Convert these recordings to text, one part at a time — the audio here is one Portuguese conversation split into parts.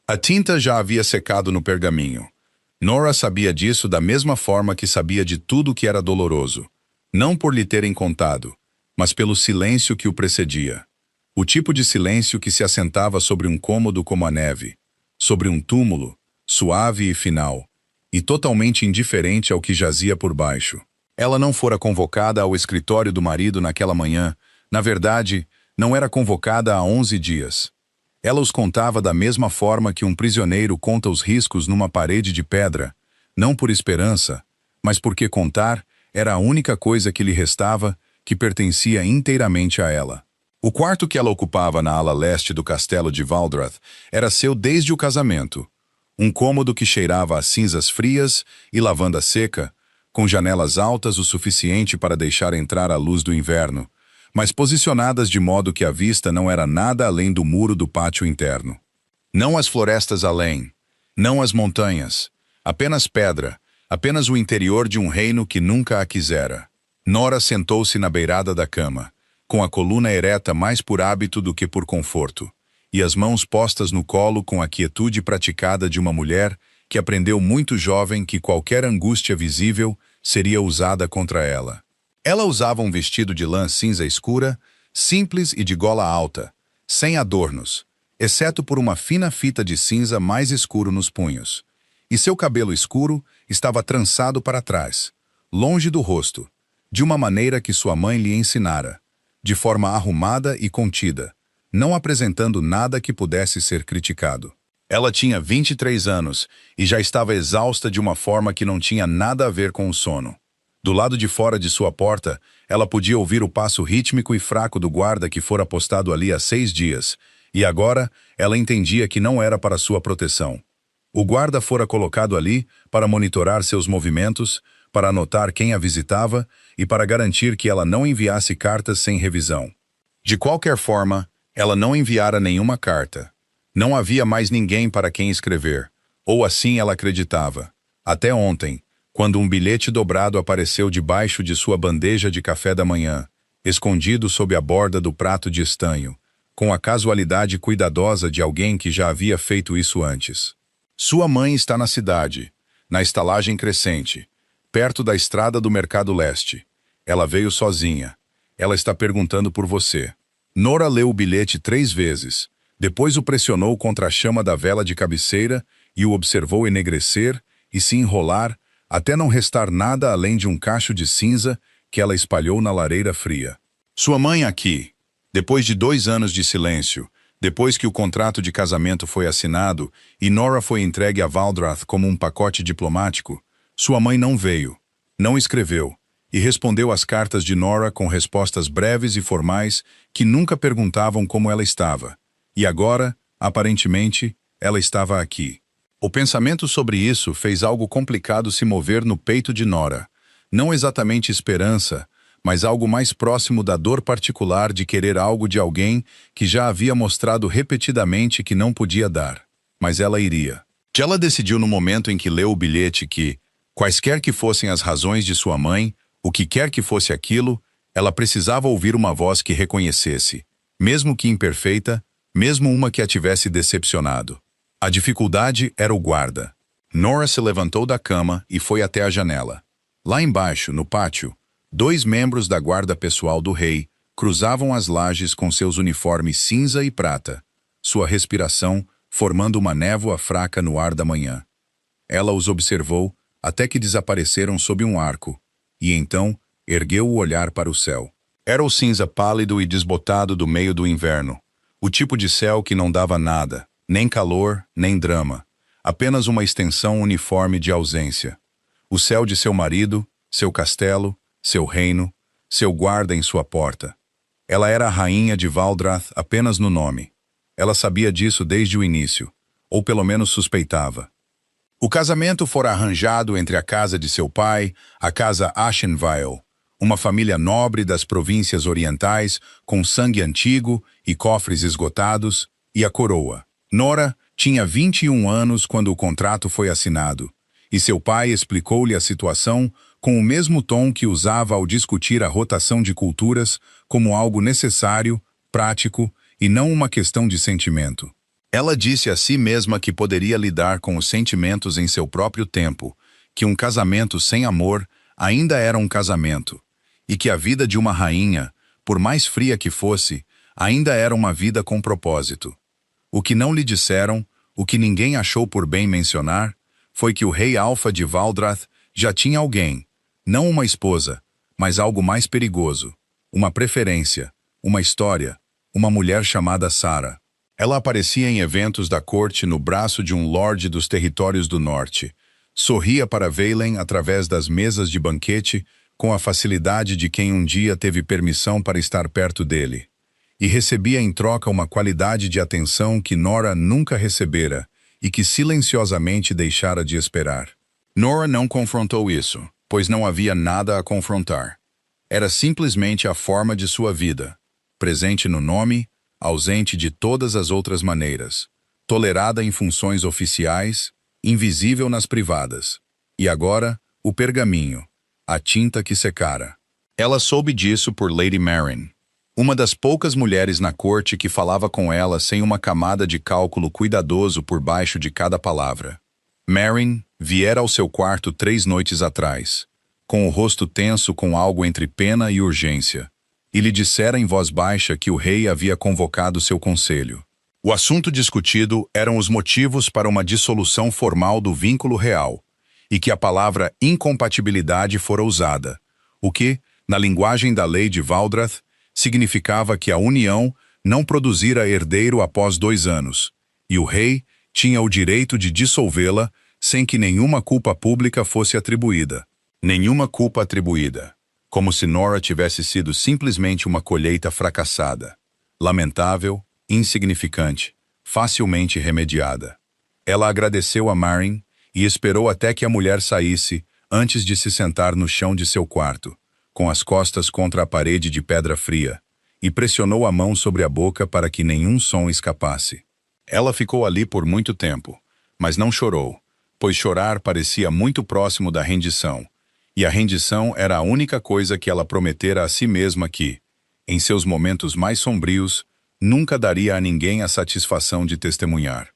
A tinta já havia secado no pergaminho. Nora sabia disso da mesma forma que sabia de tudo que era doloroso. Não por lhe terem contado, mas pelo silêncio que o precedia. O tipo de silêncio que se assentava sobre um cômodo como a neve, sobre um túmulo, suave e final, e totalmente indiferente ao que jazia por baixo. Ela não fora convocada ao escritório do marido naquela manhã. Na verdade, não era convocada há 11 dias. Ela os contava da mesma forma que um prisioneiro conta os riscos numa parede de pedra, não por esperança, mas porque contar era a única coisa que lhe restava que pertencia inteiramente a ela. O quarto que ela ocupava na ala leste do castelo de Valdrath era seu desde o casamento. Um cômodo que cheirava a cinzas frias e lavanda seca, com janelas altas o suficiente para deixar entrar a luz do inverno, mas posicionadas de modo que a vista não era nada além do muro do pátio interno. Não as florestas além, não as montanhas, apenas pedra, apenas o interior de um reino que nunca a quisera. Nora sentou-se na beirada da cama, com a coluna ereta mais por hábito do que por conforto, e as mãos postas no colo com a quietude praticada de uma mulher que aprendeu muito jovem que qualquer angústia visível seria usada contra ela. Ela usava um vestido de lã cinza escura, simples e de gola alta, sem adornos, exceto por uma fina fita de cinza mais escuro nos punhos. E seu cabelo escuro estava trançado para trás, longe do rosto, de uma maneira que sua mãe lhe ensinara, de forma arrumada e contida, não apresentando nada que pudesse ser criticado. Ela tinha 23 anos e já estava exausta de uma forma que não tinha nada a ver com o sono. Do lado de fora de sua porta, ela podia ouvir o passo rítmico e fraco do guarda que fora postado ali há 6 dias, e agora ela entendia que não era para sua proteção. O guarda fora colocado ali para monitorar seus movimentos, para anotar quem a visitava e para garantir que ela não enviasse cartas sem revisão. De qualquer forma, ela não enviara nenhuma carta. Não havia mais ninguém para quem escrever, ou assim ela acreditava. Até ontem, quando um bilhete dobrado apareceu debaixo de sua bandeja de café da manhã, escondido sob a borda do prato de estanho, com a casualidade cuidadosa de alguém que já havia feito isso antes. Sua mãe está na cidade, na estalagem crescente, perto da estrada do Mercado Leste. Ela veio sozinha. Ela está perguntando por você. Nora leu o bilhete 3 vezes, depois o pressionou contra a chama da vela de cabeceira e o observou enegrecer e se enrolar até não restar nada além de um cacho de cinza que ela espalhou na lareira fria. Sua mãe aqui, depois de 2 anos de silêncio, depois que o contrato de casamento foi assinado e Nora foi entregue a Valdrath como um pacote diplomático, sua mãe não veio, não escreveu, e respondeu às cartas de Nora com respostas breves e formais que nunca perguntavam como ela estava. E agora, aparentemente, ela estava aqui. O pensamento sobre isso fez algo complicado se mover no peito de Nora. Não exatamente esperança, mas algo mais próximo da dor particular de querer algo de alguém que já havia mostrado repetidamente que não podia dar. Mas ela iria. Ela decidiu no momento em que leu o bilhete que, quaisquer que fossem as razões de sua mãe, o que quer que fosse aquilo, ela precisava ouvir uma voz que reconhecesse, mesmo que imperfeita, mesmo uma que a tivesse decepcionado. A dificuldade era o guarda. Nora se levantou da cama e foi até a janela. Lá embaixo, no pátio, 2 membros da guarda pessoal do rei cruzavam as lajes com seus uniformes cinza e prata, sua respiração formando uma névoa fraca no ar da manhã. Ela os observou até que desapareceram sob um arco, e então ergueu o olhar para o céu. Era o cinza pálido e desbotado do meio do inverno, o tipo de céu que não dava nada, nem calor, nem drama, apenas uma extensão uniforme de ausência. O céu de seu marido, seu castelo, seu reino, seu guarda em sua porta. Ela era a rainha de Valdrath apenas no nome. Ela sabia disso desde o início, ou pelo menos suspeitava. O casamento fora arranjado entre a casa de seu pai, a casa Ashenvale, uma família nobre das províncias orientais, com sangue antigo e cofres esgotados, e a coroa. Nora tinha 21 anos quando o contrato foi assinado, e seu pai explicou-lhe a situação com o mesmo tom que usava ao discutir a rotação de culturas como algo necessário, prático e não uma questão de sentimento. Ela disse a si mesma que poderia lidar com os sentimentos em seu próprio tempo, que um casamento sem amor ainda era um casamento, e que a vida de uma rainha, por mais fria que fosse, ainda era uma vida com propósito. O que não lhe disseram, o que ninguém achou por bem mencionar, foi que o rei Alfa de Valdrath já tinha alguém, não uma esposa, mas algo mais perigoso, uma preferência, uma história, uma mulher chamada Sara. Ela aparecia em eventos da corte no braço de um lorde dos territórios do norte, sorria para Valen através das mesas de banquete com a facilidade de quem um dia teve permissão para estar perto dele, e recebia em troca uma qualidade de atenção que Nora nunca recebera e que silenciosamente deixara de esperar. Nora não confrontou isso, pois não havia nada a confrontar. Era simplesmente a forma de sua vida, presente no nome, ausente de todas as outras maneiras, tolerada em funções oficiais, invisível nas privadas. E agora, o pergaminho, a tinta que secara. Ela soube disso por Lady Meryn, uma das poucas mulheres na corte que falava com ela sem uma camada de cálculo cuidadoso por baixo de cada palavra. Meryn viera ao seu quarto 3 noites atrás, com o rosto tenso com algo entre pena e urgência, e lhe dissera em voz baixa que o rei havia convocado seu conselho. O assunto discutido eram os motivos para uma dissolução formal do vínculo real, e que a palavra incompatibilidade fora usada, o que, na linguagem da lei de Valdrath, significava que a união não produzira herdeiro após 2 anos, e o rei tinha o direito de dissolvê-la sem que nenhuma culpa pública fosse atribuída. Nenhuma culpa atribuída, como se Nora tivesse sido simplesmente uma colheita fracassada, lamentável, insignificante, facilmente remediada. Ela agradeceu a Meryn e esperou até que a mulher saísse antes de se sentar no chão de seu quarto, com as costas contra a parede de pedra fria, e pressionou a mão sobre a boca para que nenhum som escapasse. Ela ficou ali por muito tempo, mas não chorou, pois chorar parecia muito próximo da rendição, e a rendição era a única coisa que ela prometera a si mesma que, em seus momentos mais sombrios, nunca daria a ninguém a satisfação de testemunhar.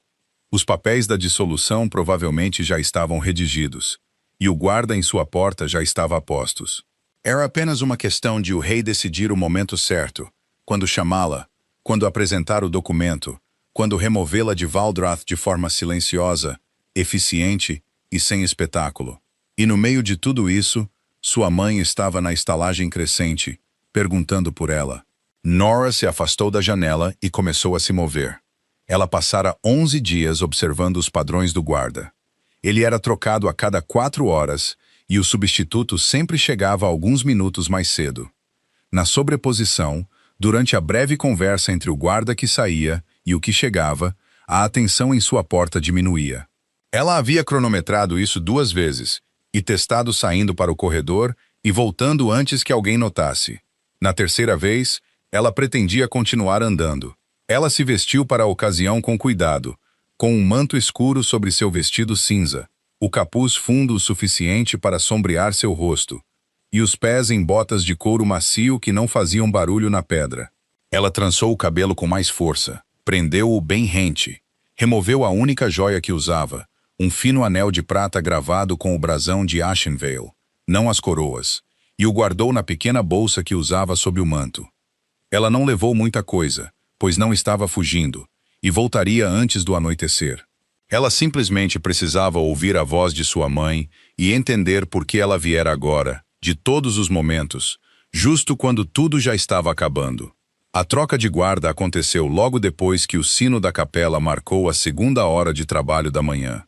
Os papéis da dissolução provavelmente já estavam redigidos, e o guarda em sua porta já estava a postos. Era apenas uma questão de o rei decidir o momento certo, quando chamá-la, quando apresentar o documento, quando removê-la de Valdrath de forma silenciosa, eficiente e sem espetáculo. E no meio de tudo isso, sua mãe estava na estalagem crescente, perguntando por ela. Nora se afastou da janela e começou a se mover. Ela passara 11 dias observando os padrões do guarda. Ele era trocado a cada 4 horas, e o substituto sempre chegava alguns minutos mais cedo. Na sobreposição, durante a breve conversa entre o guarda que saía e o que chegava, a atenção em sua porta diminuía. Ela havia cronometrado isso 2 vezes, e testado saindo para o corredor e voltando antes que alguém notasse. Na terceira vez, ela pretendia continuar andando. Ela se vestiu para a ocasião com cuidado, com um manto escuro sobre seu vestido cinza, o capuz fundo o suficiente para sombrear seu rosto, e os pés em botas de couro macio que não faziam barulho na pedra. Ela trançou o cabelo com mais força, prendeu-o bem rente, removeu a única joia que usava, um fino anel de prata gravado com o brasão de Ashenvale, não as coroas, e o guardou na pequena bolsa que usava sob o manto. Ela não levou muita coisa, pois não estava fugindo, e voltaria antes do anoitecer. Ela simplesmente precisava ouvir a voz de sua mãe e entender por que ela viera agora, de todos os momentos, justo quando tudo já estava acabando. A troca de guarda aconteceu logo depois que o sino da capela marcou a 2ª hora de trabalho da manhã.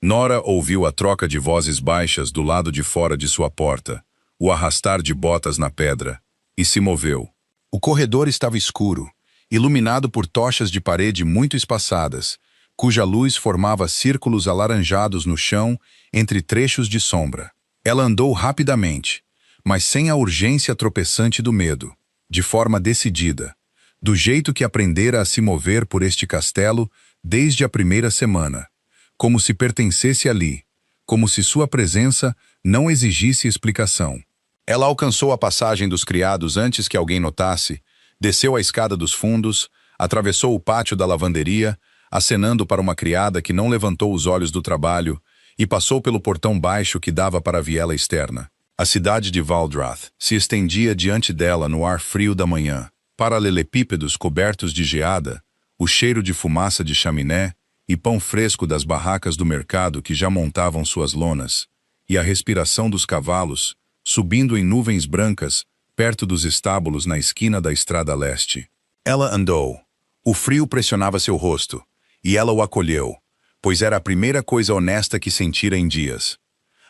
Nora ouviu a troca de vozes baixas do lado de fora de sua porta, o arrastar de botas na pedra, e se moveu. O corredor estava escuro, iluminado por tochas de parede muito espaçadas, cuja luz formava círculos alaranjados no chão entre trechos de sombra. Ela andou rapidamente, mas sem a urgência tropeçante do medo, de forma decidida, do jeito que aprendera a se mover por este castelo desde a primeira semana, como se pertencesse ali, como se sua presença não exigisse explicação. Ela alcançou a passagem dos criados antes que alguém notasse, desceu a escada dos fundos, atravessou o pátio da lavanderia, acenando para uma criada que não levantou os olhos do trabalho e passou pelo portão baixo que dava para a viela externa. A cidade de Valdrath se estendia diante dela no ar frio da manhã. Paralelepípedos cobertos de geada, o cheiro de fumaça de chaminé e pão fresco das barracas do mercado que já montavam suas lonas, e a respiração dos cavalos, subindo em nuvens brancas, perto dos estábulos na esquina da estrada leste. Ela andou. O frio pressionava seu rosto, e ela o acolheu, pois era a primeira coisa honesta que sentira em dias.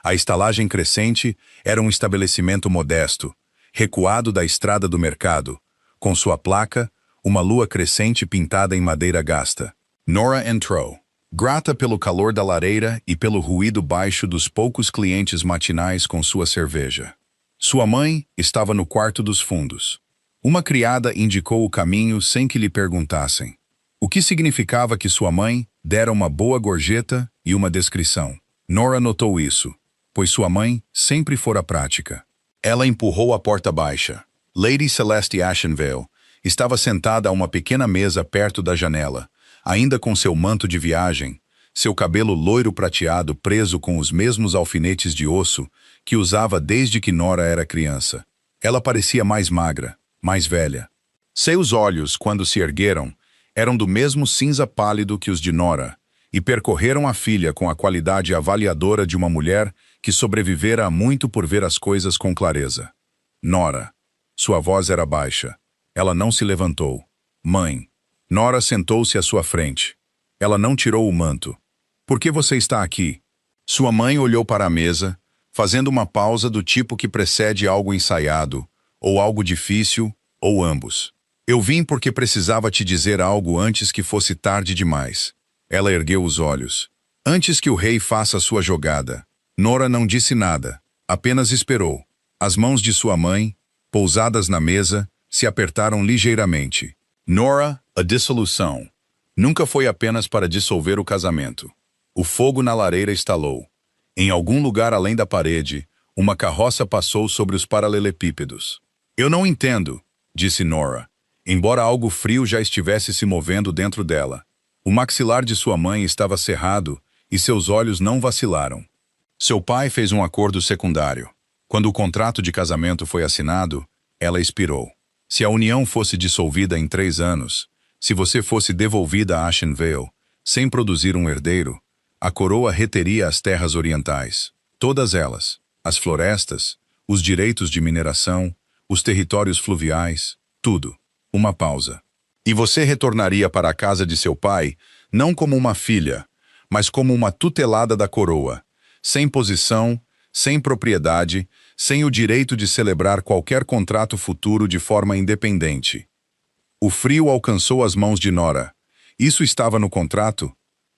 A estalagem crescente era um estabelecimento modesto, recuado da estrada do mercado, com sua placa, uma lua crescente pintada em madeira gasta. Nora entrou, grata pelo calor da lareira e pelo ruído baixo dos poucos clientes matinais com sua cerveja. Sua mãe estava no quarto dos fundos. Uma criada indicou o caminho sem que lhe perguntassem. O que significava que sua mãe dera uma boa gorjeta e uma descrição. Nora notou isso, pois sua mãe sempre fora prática. Ela empurrou a porta baixa. Lady Celeste Ashenvale estava sentada a uma pequena mesa perto da janela, ainda com seu manto de viagem, seu cabelo loiro prateado preso com os mesmos alfinetes de osso que usava desde que Nora era criança. Ela parecia mais magra, mais velha. Seus olhos, quando se ergueram, eram do mesmo cinza pálido que os de Nora, e percorreram a filha com a qualidade avaliadora de uma mulher que sobrevivera a muito por ver as coisas com clareza. Nora. Sua voz era baixa. Ela não se levantou. Mãe. Nora sentou-se à sua frente. Ela não tirou o manto. Por que você está aqui? Sua mãe olhou para a mesa, fazendo uma pausa do tipo que precede algo ensaiado, ou algo difícil, ou ambos. Eu vim porque precisava te dizer algo antes que fosse tarde demais. Ela ergueu os olhos. Antes que o rei faça sua jogada. Nora não disse nada, apenas esperou. As mãos de sua mãe, pousadas na mesa, se apertaram ligeiramente. Nora, a dissolução. Nunca foi apenas para dissolver o casamento. O fogo na lareira estalou. Em algum lugar além da parede, uma carroça passou sobre os paralelepípedos. Eu não entendo, disse Nora, embora algo frio já estivesse se movendo dentro dela. O maxilar de sua mãe estava cerrado e seus olhos não vacilaram. Seu pai fez um acordo secundário. Quando o contrato de casamento foi assinado, ela expirou. Se a união fosse dissolvida em 3 anos, se você fosse devolvida a Ashenvale, sem produzir um herdeiro, a coroa reteria as terras orientais. Todas elas, as florestas, os direitos de mineração, os territórios fluviais, tudo. Uma pausa. E você retornaria para a casa de seu pai, não como uma filha, mas como uma tutelada da coroa, sem posição, sem propriedade, sem o direito de celebrar qualquer contrato futuro de forma independente. O frio alcançou as mãos de Nora. Isso estava no contrato?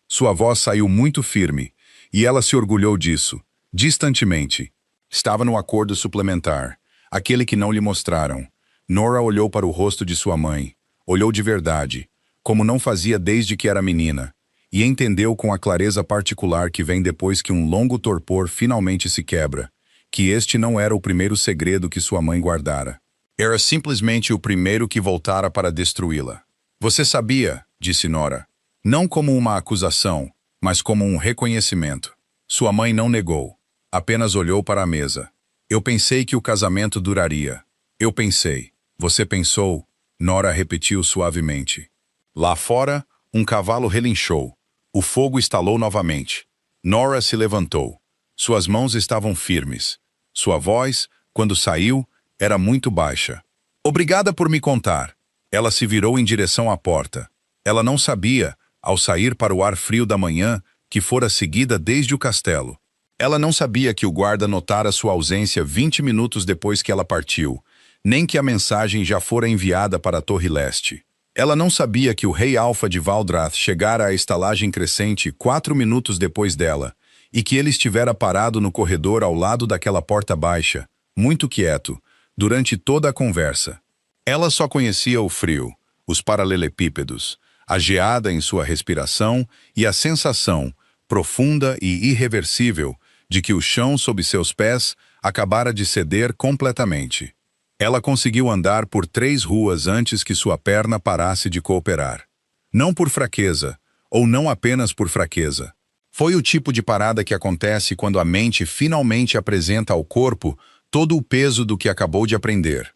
Sua voz saiu muito firme, e ela se orgulhou disso, distantemente. Estava no acordo suplementar, aquele que não lhe mostraram. Nora olhou para o rosto de sua mãe, olhou de verdade, como não fazia desde que era menina, e entendeu com a clareza particular que vem depois que um longo torpor finalmente se quebra, que este não era o primeiro segredo que sua mãe guardara. Era simplesmente o primeiro que voltara para destruí-la. Você sabia, disse Nora, não como uma acusação, mas como um reconhecimento. Sua mãe não negou, apenas olhou para a mesa. Eu pensei que o casamento duraria. Eu pensei. Você pensou? Nora repetiu suavemente. Lá fora, um cavalo relinchou. O fogo estalou novamente. Nora se levantou. Suas mãos estavam firmes. Sua voz, quando saiu, era muito baixa. Obrigada por me contar. Ela se virou em direção à porta. Ela não sabia, ao sair para o ar frio da manhã, que fora seguida desde o castelo. Ela não sabia que o guarda notara sua ausência 20 minutos depois que ela partiu, nem que a mensagem já fora enviada para a Torre Leste. Ela não sabia que o rei Alfa de Valdrath chegara à estalagem crescente 4 minutos depois dela, e que ele estivera parado no corredor ao lado daquela porta baixa, muito quieto, durante toda a conversa. Ela só conhecia o frio, os paralelepípedos, a geada em sua respiração e a sensação, profunda e irreversível, de que o chão sob seus pés acabara de ceder completamente. Ela conseguiu andar por 3 ruas antes que sua perna parasse de cooperar. Não por fraqueza, ou não apenas por fraqueza. Foi o tipo de parada que acontece quando a mente finalmente apresenta ao corpo todo o peso do que acabou de aprender.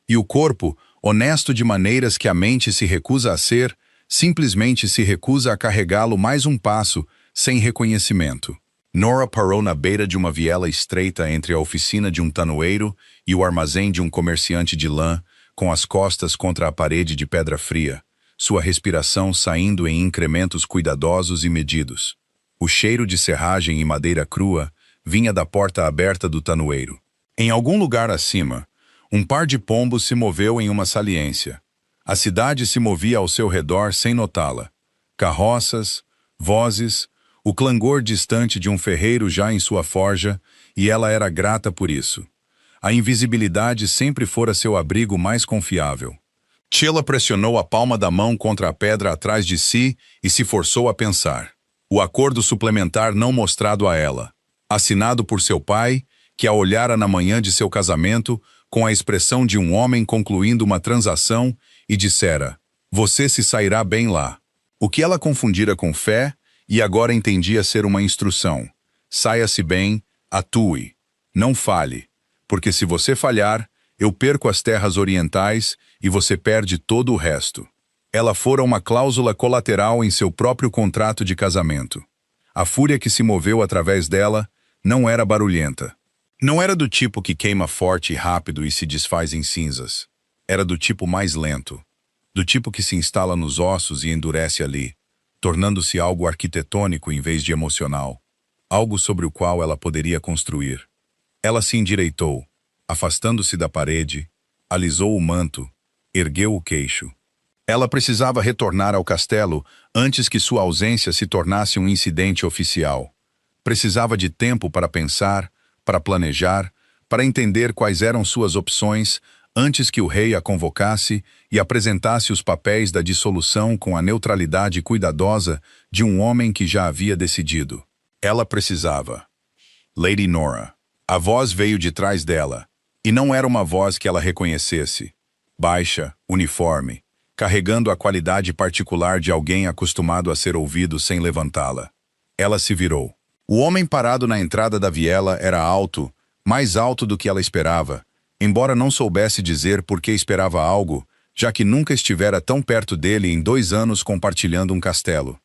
E o corpo, honesto de maneiras que a mente se recusa a ser, simplesmente se recusa a carregá-lo mais um passo, sem reconhecimento. Nora parou na beira de uma viela estreita entre a oficina de um tanoeiro e o armazém de um comerciante de lã, com as costas contra a parede de pedra fria, sua respiração saindo em incrementos cuidadosos e medidos. O cheiro de serragem e madeira crua vinha da porta aberta do tanoeiro. Em algum lugar acima, um par de pombos se moveu em uma saliência. A cidade se movia ao seu redor sem notá-la. Carroças, vozes, o clangor distante de um ferreiro já em sua forja, e ela era grata por isso. A invisibilidade sempre fora seu abrigo mais confiável. Sheila pressionou a palma da mão contra a pedra atrás de si e se forçou a pensar. O acordo suplementar não mostrado a ela, assinado por seu pai, que a olhara na manhã de seu casamento, com a expressão de um homem concluindo uma transação, e dissera: "Você se sairá bem lá." O que ela confundira com fé, e agora entendia ser uma instrução. Saia-se bem, atue. Não falhe, porque se você falhar, eu perco as terras orientais e você perde todo o resto. Ela fora uma cláusula colateral em seu próprio contrato de casamento. A fúria que se moveu através dela não era barulhenta. Não era do tipo que queima forte e rápido e se desfaz em cinzas. Era do tipo mais lento. Do tipo que se instala nos ossos e endurece ali, tornando-se algo arquitetônico em vez de emocional. Algo sobre o qual ela poderia construir. Ela se endireitou, afastando-se da parede, alisou o manto, ergueu o queixo. Ela precisava retornar ao castelo antes que sua ausência se tornasse um incidente oficial. Precisava de tempo para pensar, para planejar, para entender quais eram suas opções antes que o rei a convocasse e apresentasse os papéis da dissolução com a neutralidade cuidadosa de um homem que já havia decidido. Ela precisava. Lady Nora. A voz veio de trás dela, e não era uma voz que ela reconhecesse. Baixa, uniforme, carregando a qualidade particular de alguém acostumado a ser ouvido sem levantá-la. Ela se virou. O homem parado na entrada da viela era alto, mais alto do que ela esperava, embora não soubesse dizer por que esperava algo, já que nunca estivera tão perto dele em 2 anos compartilhando um castelo.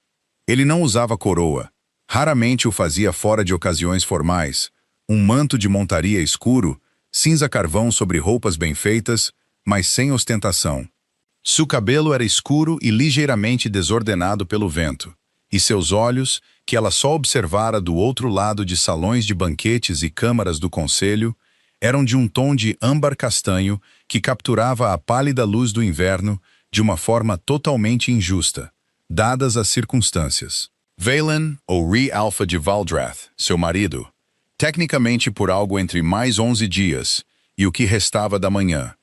Ele não usava coroa, raramente o fazia fora de ocasiões formais, um manto de montaria escuro, cinza carvão sobre roupas bem feitas, mas sem ostentação. Seu cabelo era escuro e ligeiramente desordenado pelo vento, e seus olhos, que ela só observara do outro lado de salões de banquetes e câmaras do conselho, eram de um tom de âmbar castanho que capturava a pálida luz do inverno de uma forma totalmente injusta, dadas as circunstâncias. Valen, ou Rhys Alpha de Valdrath, seu marido, tecnicamente por algo entre mais 11 dias e o que restava da manhã.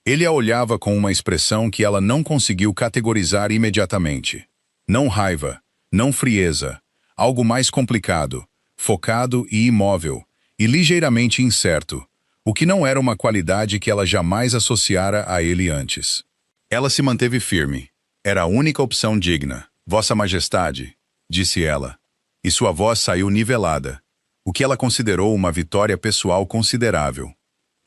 Ele a olhava com uma expressão que ela não conseguiu categorizar imediatamente. Não raiva, não frieza, algo mais complicado, focado e imóvel, e ligeiramente incerto, o que não era uma qualidade que ela jamais associara a ele antes. Ela se manteve firme. Era a única opção digna. Vossa Majestade, disse ela, e sua voz saiu nivelada, o que ela considerou uma vitória pessoal considerável.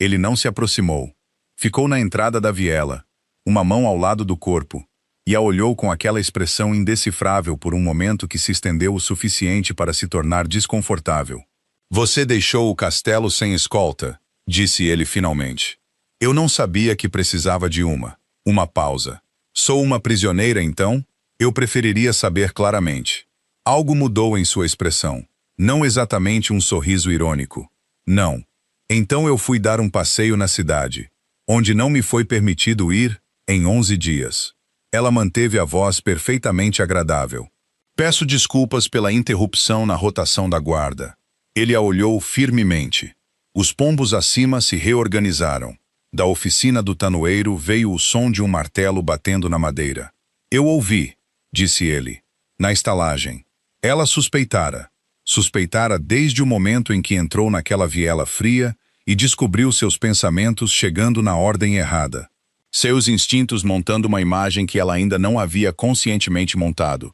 Ele não se aproximou. Ficou na entrada da viela, uma mão ao lado do corpo, e a olhou com aquela expressão indecifrável por um momento que se estendeu o suficiente para se tornar desconfortável. Você deixou o castelo sem escolta, disse ele finalmente. Eu não sabia que precisava de uma pausa. Sou uma prisioneira, então? Eu preferiria saber claramente. Algo mudou em sua expressão. Não exatamente um sorriso irônico. Não. Então eu fui dar um passeio na cidade, onde não me foi permitido ir em 11 dias. Ela manteve a voz perfeitamente agradável. Peço desculpas pela interrupção na rotação da guarda. Ele a olhou firmemente. Os pombos acima se reorganizaram. Da oficina do tanoeiro veio o som de um martelo batendo na madeira. Eu ouvi, disse ele, na estalagem. Ela suspeitara. Suspeitara desde o momento em que entrou naquela viela fria e descobriu seus pensamentos chegando na ordem errada. Seus instintos montando uma imagem que ela ainda não havia conscientemente montado.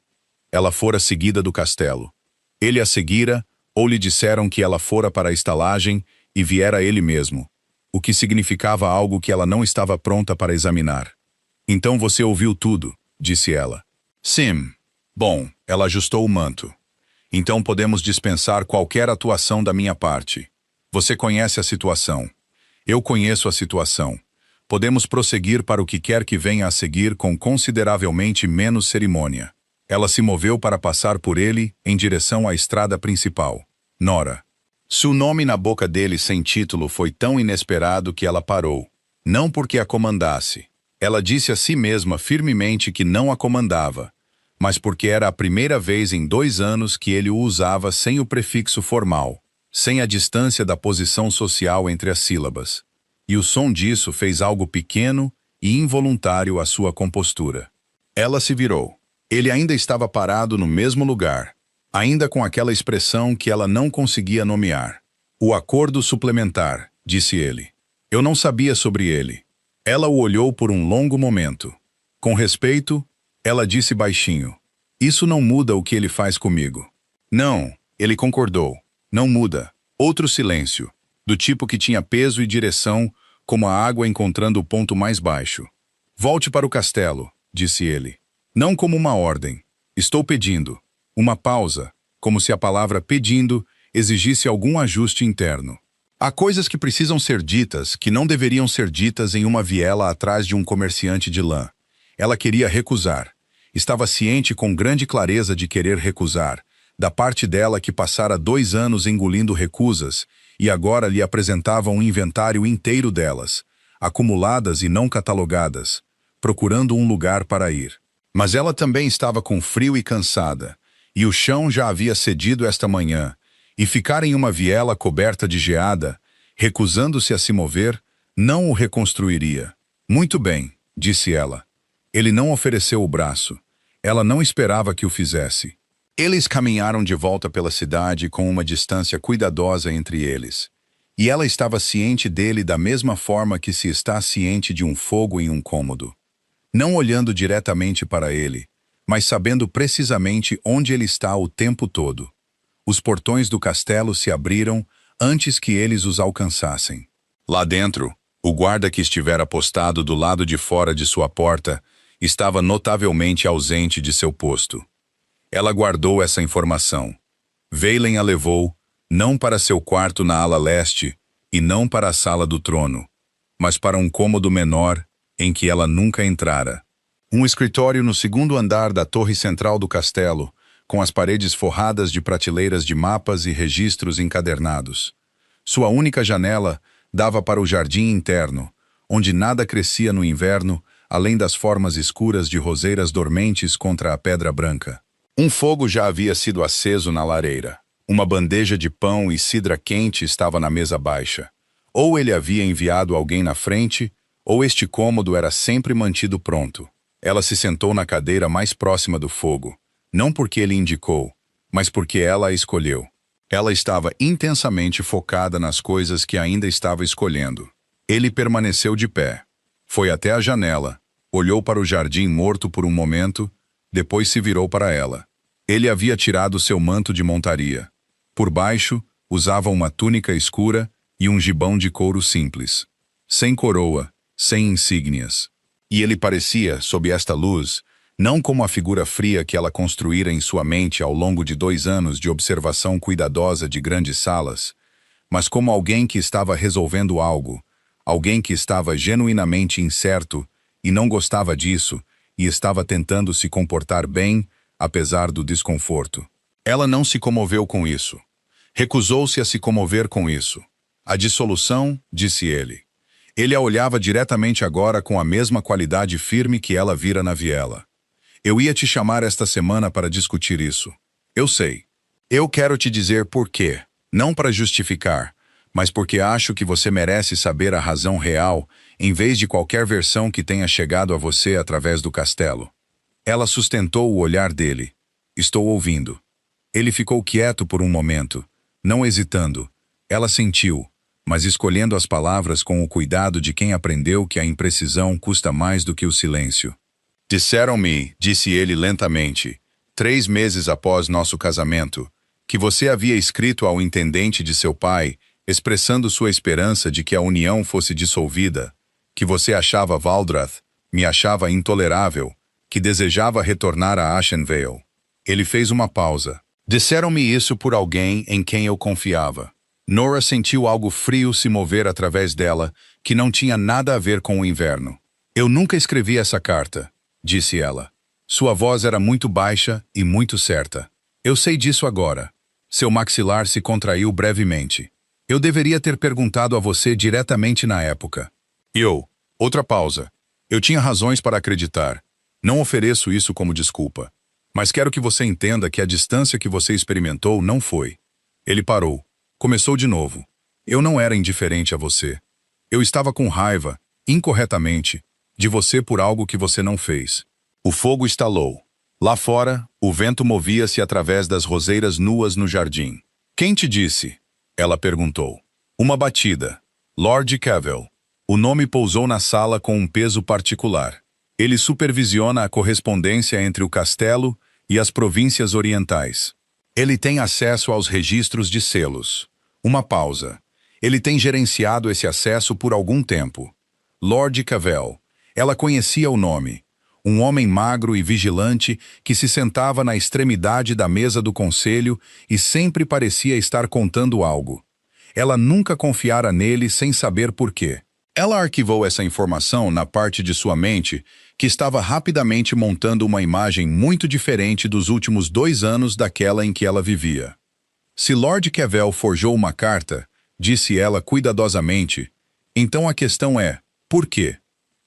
Ela fora seguida do castelo. Ele a seguira, ou lhe disseram que ela fora para a estalagem e viera ele mesmo, o que significava algo que ela não estava pronta para examinar. Então você ouviu tudo, disse ela. Sim. Bom, ela ajustou o manto. Então podemos dispensar qualquer atuação da minha parte. Você conhece a situação. Eu conheço a situação. Podemos prosseguir para o que quer que venha a seguir com consideravelmente menos cerimônia. Ela se moveu para passar por ele em direção à estrada principal. Nora. Seu nome na boca dele sem título foi tão inesperado que ela parou. Não porque a comandasse. Ela disse a si mesma firmemente que não a comandava, mas porque era a primeira vez em 2 anos que ele o usava sem o prefixo formal, sem a distância da posição social entre as sílabas. E o som disso fez algo pequeno e involuntário à sua compostura. Ela se virou. Ele ainda estava parado no mesmo lugar, ainda com aquela expressão que ela não conseguia nomear. O acordo suplementar, disse ele. Eu não sabia sobre ele. Ela o olhou por um longo momento. Com respeito, ela disse baixinho. Isso não muda o que ele faz comigo. Não, ele concordou. Não muda. Outro silêncio, do tipo que tinha peso e direção, como a água encontrando o ponto mais baixo. Volte para o castelo, disse ele. Não como uma ordem. Estou pedindo. Uma pausa, como se a palavra pedindo exigisse algum ajuste interno. Há coisas que precisam ser ditas que não deveriam ser ditas em uma viela atrás de um comerciante de lã. Ela queria recusar. Estava ciente com grande clareza de querer recusar, da parte dela que passara 2 anos engolindo recusas e agora lhe apresentava um inventário inteiro delas, acumuladas e não catalogadas, procurando um lugar para ir. Mas ela também estava com frio e cansada, e o chão já havia cedido esta manhã, e ficar em uma viela coberta de geada, recusando-se a se mover, não o reconstruiria. Muito bem, disse ela. Ele não ofereceu o braço. Ela não esperava que o fizesse. Eles caminharam de volta pela cidade com uma distância cuidadosa entre eles. E ela estava ciente dele da mesma forma que se está ciente de um fogo em um cômodo. Não olhando diretamente para ele, mas sabendo precisamente onde ele está o tempo todo. Os portões do castelo se abriram antes que eles os alcançassem. Lá dentro, o guarda que estivera postado do lado de fora de sua porta estava notavelmente ausente de seu posto. Ela guardou essa informação. Veilen a levou, não para seu quarto na ala leste e não para a sala do trono, mas para um cômodo menor em que ela nunca entrara. Um escritório no 2º andar da torre central do castelo, com as paredes forradas de prateleiras de mapas e registros encadernados. Sua única janela dava para o jardim interno, onde nada crescia no inverno, além das formas escuras de roseiras dormentes contra a pedra branca. Um fogo já havia sido aceso na lareira. Uma bandeja de pão e cidra quente estava na mesa baixa. Ou ele havia enviado alguém na frente, ou este cômodo era sempre mantido pronto. Ela se sentou na cadeira mais próxima do fogo, não porque ele indicou, mas porque ela a escolheu. Ela estava intensamente focada nas coisas que ainda estava escolhendo. Ele permaneceu de pé. Foi até a janela, olhou para o jardim morto por um momento, depois se virou para ela. Ele havia tirado seu manto de montaria. Por baixo, usava uma túnica escura e um gibão de couro simples. Sem coroa, sem insígnias. E ele parecia, sob esta luz, não como a figura fria que ela construíra em sua mente ao longo de 2 anos de observação cuidadosa de grandes salas, mas como alguém que estava resolvendo algo, alguém que estava genuinamente incerto e não gostava disso e estava tentando se comportar bem, apesar do desconforto. Ela não se comoveu com isso. Recusou-se a se comover com isso. A dissolução, disse ele. Ele a olhava diretamente agora com a mesma qualidade firme que ela vira na viela. Eu ia te chamar esta semana para discutir isso. Eu sei. Eu quero te dizer por quê, não para justificar, mas porque acho que você merece saber a razão real, em vez de qualquer versão que tenha chegado a você através do castelo. Ela sustentou o olhar dele. Estou ouvindo. Ele ficou quieto por um momento, não hesitando. Ela sentiu, mas escolhendo as palavras com o cuidado de quem aprendeu que a imprecisão custa mais do que o silêncio. Disseram-me, disse ele lentamente, 3 meses após nosso casamento, que você havia escrito ao intendente de seu pai, expressando sua esperança de que a união fosse dissolvida, que você achava Valdrath, me achava intolerável, que desejava retornar a Ashenvale. Ele fez uma pausa. Disseram-me isso por alguém em quem eu confiava. Nora sentiu algo frio se mover através dela, que não tinha nada a ver com o inverno. Eu nunca escrevi essa carta, disse ela. Sua voz era muito baixa e muito certa. Eu sei disso agora. Seu maxilar se contraiu brevemente. Eu deveria ter perguntado a você diretamente na época. Outra pausa. Eu tinha razões para acreditar. Não ofereço isso como desculpa. Mas quero que você entenda que a distância que você experimentou não foi. Ele parou. Começou de novo. Eu não era indiferente a você. Eu estava com raiva, incorretamente, de você por algo que você não fez. O fogo estalou. Lá fora, o vento movia-se através das roseiras nuas no jardim. Quem te disse? Ela perguntou. Uma batida. Lord Cavell. O nome pousou na sala com um peso particular. Ele supervisiona a correspondência entre o castelo e as províncias orientais. Ele tem acesso aos registros de selos. Uma pausa. Ele tem gerenciado esse acesso por algum tempo. Lord Cavell. Ela conhecia o nome. Um homem magro e vigilante que se sentava na extremidade da mesa do conselho e sempre parecia estar contando algo. Ela nunca confiara nele sem saber por quê. Ela arquivou essa informação na parte de sua mente que estava rapidamente montando uma imagem muito diferente dos últimos 2 anos daquela em que ela vivia. Se Lord Cavell forjou uma carta, disse ela cuidadosamente, então a questão é, por quê?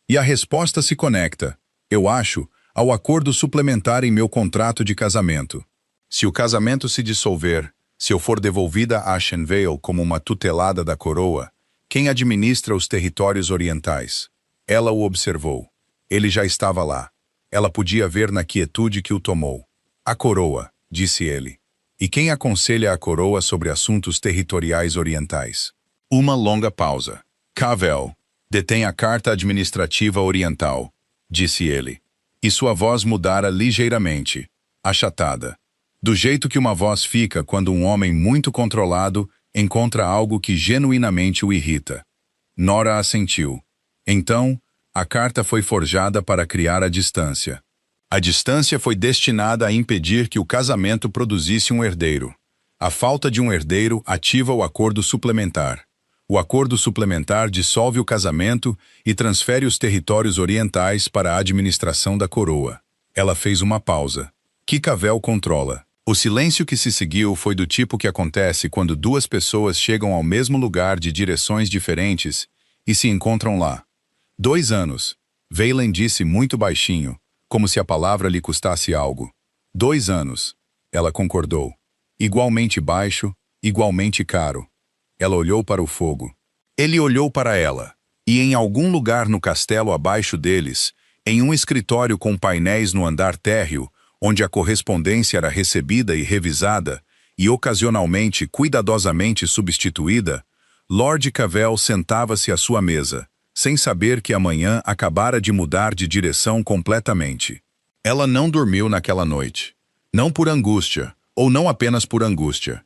E a resposta se conecta, eu acho, ao acordo suplementar em meu contrato de casamento. Se o casamento se dissolver, se eu for devolvida a Ashenvale como uma tutelada da coroa, quem administra os territórios orientais? Ela o observou. Ele já estava lá. Ela podia ver na quietude que o tomou. A coroa, disse ele. E quem aconselha a coroa sobre assuntos territoriais orientais? Uma longa pausa. Cavell detém a carta administrativa oriental, disse ele. E sua voz mudara ligeiramente, achatada. Do jeito que uma voz fica quando um homem muito controlado encontra algo que genuinamente o irrita. Nora assentiu. Então, a carta foi forjada para criar a distância. A distância foi destinada a impedir que o casamento produzisse um herdeiro. A falta de um herdeiro ativa o acordo suplementar. O acordo suplementar dissolve o casamento e transfere os territórios orientais para a administração da coroa. Ela fez uma pausa. Que Cavell controla? O silêncio que se seguiu foi do tipo que acontece quando 2 pessoas chegam ao mesmo lugar de direções diferentes e se encontram lá. 2 anos. Valen disse muito baixinho, como se a palavra lhe custasse algo. 2 anos. Ela concordou. Igualmente baixo, igualmente caro. Ela olhou para o fogo. Ele olhou para ela. E em algum lugar no castelo abaixo deles, em um escritório com painéis no andar térreo, onde a correspondência era recebida e revisada, e ocasionalmente cuidadosamente substituída, Lord Cavell sentava-se à sua mesa, sem saber que amanhã acabara de mudar de direção completamente. Ela não dormiu naquela noite. Não por angústia, ou não apenas por angústia.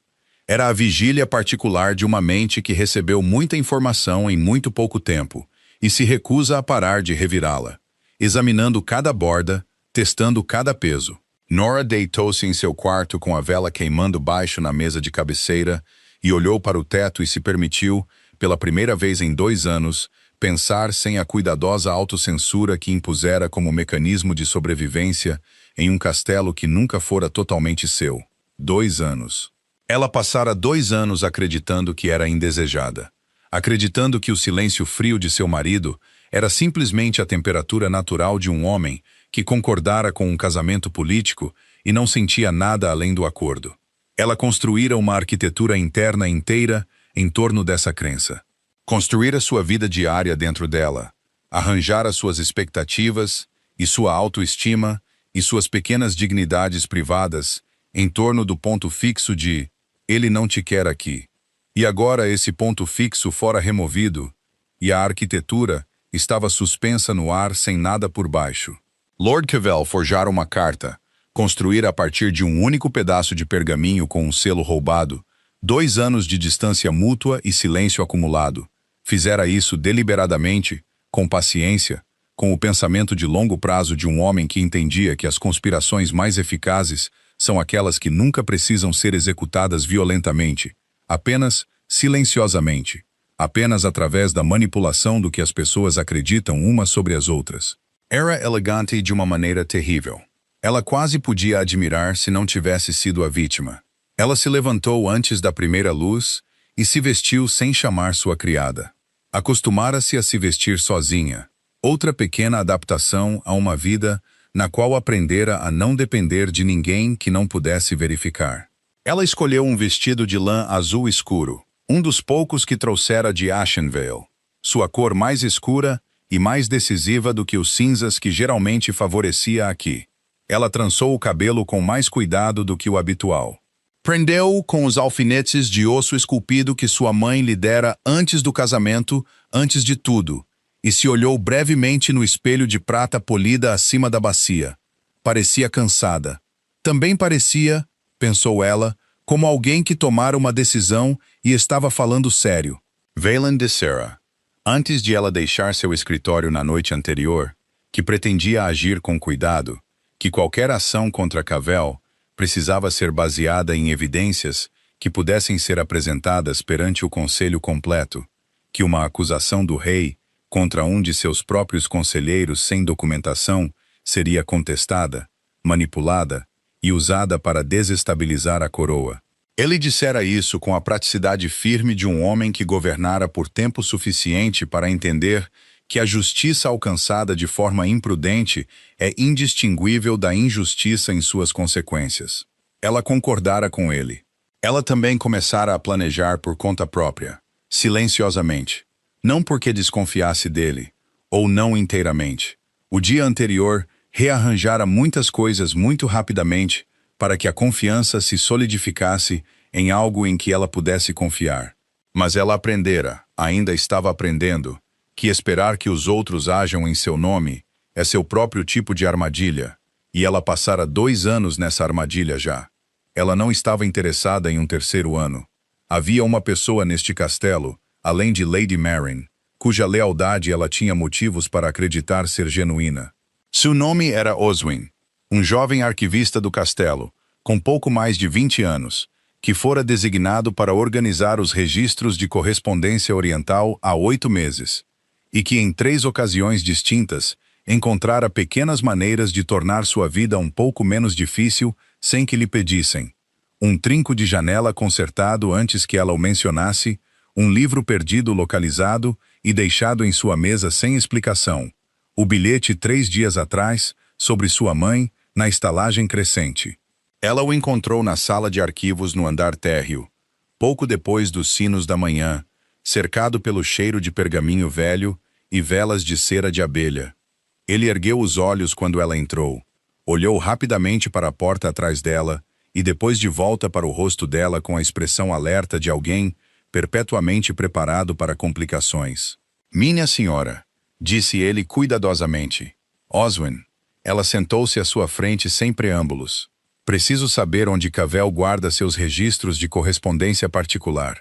Era a vigília particular de uma mente que recebeu muita informação em muito pouco tempo, e se recusa a parar de revirá-la, examinando cada borda, testando cada peso. Nora deitou-se em seu quarto com a vela queimando baixo na mesa de cabeceira e olhou para o teto e se permitiu, pela primeira vez em 2 anos, pensar sem a cuidadosa autocensura que impusera como mecanismo de sobrevivência em um castelo que nunca fora totalmente seu. 2 anos. Ela passara 2 anos acreditando que era indesejada, acreditando que o silêncio frio de seu marido era simplesmente a temperatura natural de um homem que concordara com um casamento político e não sentia nada além do acordo. Ela construíra uma arquitetura interna inteira em torno dessa crença. Construíra sua vida diária dentro dela, arranjara suas expectativas e sua autoestima e suas pequenas dignidades privadas em torno do ponto fixo de "ele não te quer aqui". E agora esse ponto fixo fora removido, e a arquitetura estava suspensa no ar sem nada por baixo. Lord Cavell forjara uma carta, Construir a partir de um único pedaço de pergaminho com um selo roubado, 2 anos de distância mútua e silêncio acumulado. Fizera isso deliberadamente, com paciência, com o pensamento de longo prazo de um homem que entendia que as conspirações mais eficazes são aquelas que nunca precisam ser executadas violentamente, apenas silenciosamente, apenas através da manipulação do que as pessoas acreditam umas sobre as outras. Era elegante de uma maneira terrível. Ela quase podia admirar se não tivesse sido a vítima. Ela se levantou antes da primeira luz e se vestiu sem chamar sua criada. Acostumara-se a se vestir sozinha, outra pequena adaptação a uma vida na qual aprendera a não depender de ninguém que não pudesse verificar. Ela escolheu um vestido de lã azul escuro, um dos poucos que trouxera de Ashenvale, sua cor mais escura e mais decisiva do que os cinzas que geralmente favorecia aqui. Ela trançou o cabelo com mais cuidado do que o habitual. Prendeu-o com os alfinetes de osso esculpido que sua mãe lhe dera antes do casamento, antes de tudo, e se olhou brevemente no espelho de prata polida acima da bacia. Parecia cansada. Também parecia, pensou ela, como alguém que tomara uma decisão e estava falando sério. Valen dissera, antes de ela deixar seu escritório na noite anterior, que pretendia agir com cuidado, que qualquer ação contra Cavell precisava ser baseada em evidências que pudessem ser apresentadas perante o conselho completo, que uma acusação do rei contra um de seus próprios conselheiros sem documentação seria contestada, manipulada e usada para desestabilizar a coroa. Ele dissera isso com a praticidade firme de um homem que governara por tempo suficiente para entender que a justiça alcançada de forma imprudente é indistinguível da injustiça em suas consequências. Ela concordara com ele. Ela também começara a planejar por conta própria, silenciosamente, não porque desconfiasse dele, ou não inteiramente. O dia anterior rearranjara muitas coisas muito rapidamente para que a confiança se solidificasse em algo em que ela pudesse confiar. Mas ela aprendera, ainda estava aprendendo, que esperar que os outros ajam em seu nome é seu próprio tipo de armadilha, e ela passara 2 anos nessa armadilha já. Ela não estava interessada em um terceiro ano. Havia uma pessoa neste castelo, além de Lady Merrin, cuja lealdade ela tinha motivos para acreditar ser genuína. Seu nome era Oswin, um jovem arquivista do castelo, com pouco mais de 20 anos, que fora designado para organizar os registros de correspondência oriental há 8 meses, e que em 3 ocasiões distintas encontrara pequenas maneiras de tornar sua vida um pouco menos difícil sem que lhe pedissem. Um trinco de janela consertado antes que ela o mencionasse, um livro perdido localizado e deixado em sua mesa sem explicação, o bilhete 3 dias atrás, sobre sua mãe, na estalagem crescente. Ela o encontrou na sala de arquivos no andar térreo, pouco depois dos sinos da manhã, cercado pelo cheiro de pergaminho velho e velas de cera de abelha. Ele ergueu os olhos quando ela entrou, olhou rapidamente para a porta atrás dela e depois de volta para o rosto dela com a expressão alerta de alguém perpetuamente preparado para complicações. Minha senhora, disse ele cuidadosamente. Oswin. Ela sentou-se à sua frente sem preâmbulos. Preciso saber onde Cavell guarda seus registros de correspondência particular.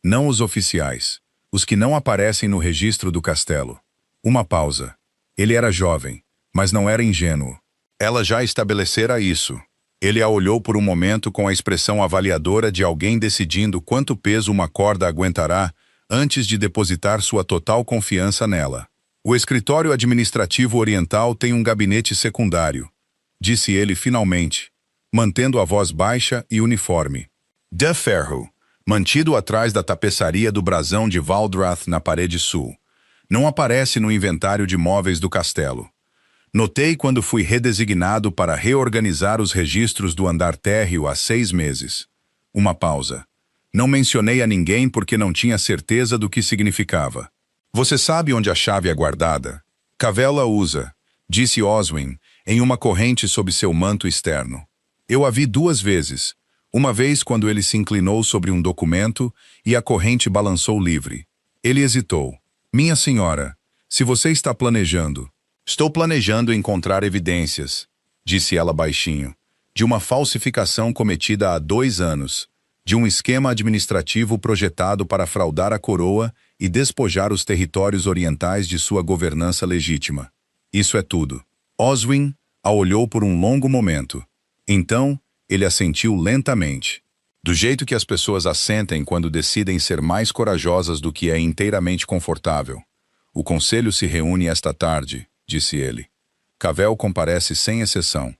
Não os oficiais. Os que não aparecem no registro do castelo. Uma pausa. Ele era jovem, mas não era ingênuo. Ela já estabelecera isso. Ele a olhou por um momento com a expressão avaliadora de alguém decidindo quanto peso uma corda aguentará antes de depositar sua total confiança nela. O escritório administrativo oriental tem um gabinete secundário, disse ele finalmente, mantendo a voz baixa e uniforme. De ferro, mantido atrás da tapeçaria do brasão de Valdrath na parede sul. Não aparece no inventário de móveis do castelo. Notei quando fui redesignado para reorganizar os registros do andar térreo há 6 meses. Uma pausa. Não mencionei a ninguém porque não tinha certeza do que significava. Você sabe onde a chave é guardada? Cavell a usa, disse Oswin, em uma corrente sob seu manto externo. Eu a vi 2 vezes. Uma vez quando ele se inclinou sobre um documento e a corrente balançou livre. Ele hesitou. Minha senhora, se você está planejando... Estou planejando encontrar evidências, disse ela baixinho. de uma falsificação cometida há 2 anos, de um esquema administrativo projetado para fraudar a coroa e despojar os territórios orientais de sua governança legítima. Isso é tudo. Oswin a olhou por um longo momento. Então, ele assentiu lentamente. Do jeito que as pessoas assentem quando decidem ser mais corajosas do que é inteiramente confortável. O conselho se reúne esta tarde, disse ele. Cavell comparece sem exceção.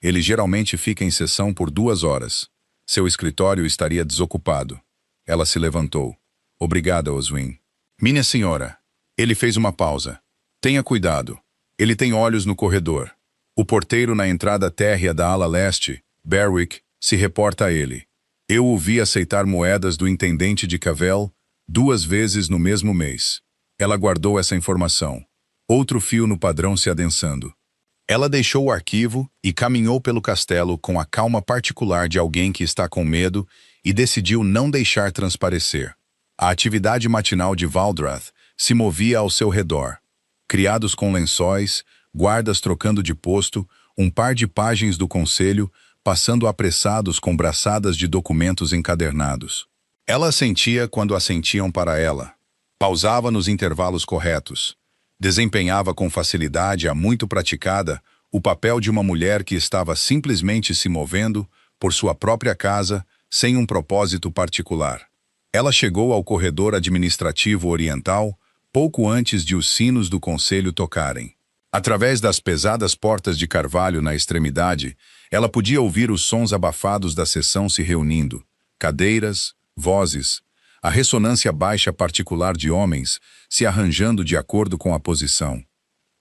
Ele geralmente fica em sessão por 2 horas. Seu escritório estaria desocupado. Ela se levantou. Obrigada, Oswin. Minha senhora. Ele fez uma pausa. Tenha cuidado. Ele tem olhos no corredor. O porteiro na entrada térrea da ala leste, Berwick, se reporta a ele. Eu o vi aceitar moedas do intendente de Cavell 2 vezes no mesmo mês. Ela guardou essa informação. Outro fio no padrão se adensando. Ela deixou o arquivo e caminhou pelo castelo com a calma particular de alguém que está com medo e decidiu não deixar transparecer. A atividade matinal de Valdrath se movia ao seu redor. Criados com lençóis, guardas trocando de posto, um par de pajens do conselho passando apressados com braçadas de documentos encadernados. Ela assentia quando assentiam para ela. Pausava nos intervalos corretos. Desempenhava com facilidade a muito praticada o papel de uma mulher que estava simplesmente se movendo por sua própria casa sem um propósito particular. Ela chegou ao corredor administrativo oriental pouco antes de os sinos do conselho tocarem. Através das pesadas portas de carvalho na extremidade, ela podia ouvir os sons abafados da sessão se reunindo, cadeiras, vozes, a ressonância baixa particular de homens se arranjando de acordo com a posição.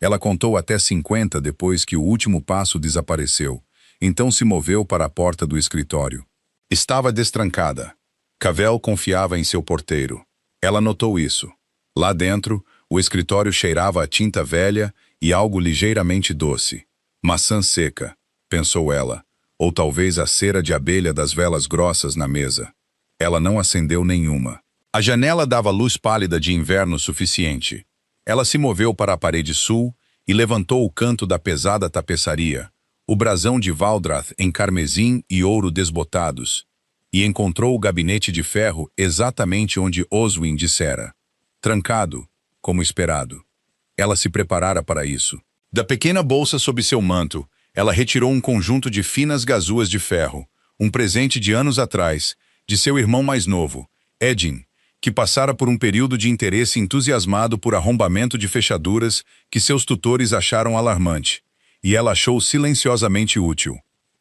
Ela contou até 50 depois que o último passo desapareceu, então se moveu para a porta do escritório. Estava destrancada. Cavell confiava em seu porteiro. Ela notou isso. Lá dentro, o escritório cheirava a tinta velha e algo ligeiramente doce. Maçã seca, pensou ela, ou talvez a cera de abelha das velas grossas na mesa. Ela não acendeu nenhuma. A janela dava luz pálida de inverno suficiente. Ela se moveu para a parede sul e levantou o canto da pesada tapeçaria, o brasão de Valdrath em carmesim e ouro desbotados, e encontrou o gabinete de ferro exatamente onde Oswin dissera. Trancado, como esperado. Ela se preparara para isso. Da pequena bolsa sob seu manto, ela retirou um conjunto de finas gazuas de ferro, um presente de anos atrás, de seu irmão mais novo, Edin, que passara por um período de interesse entusiasmado por arrombamento de fechaduras que seus tutores acharam alarmante, e ela achou silenciosamente útil.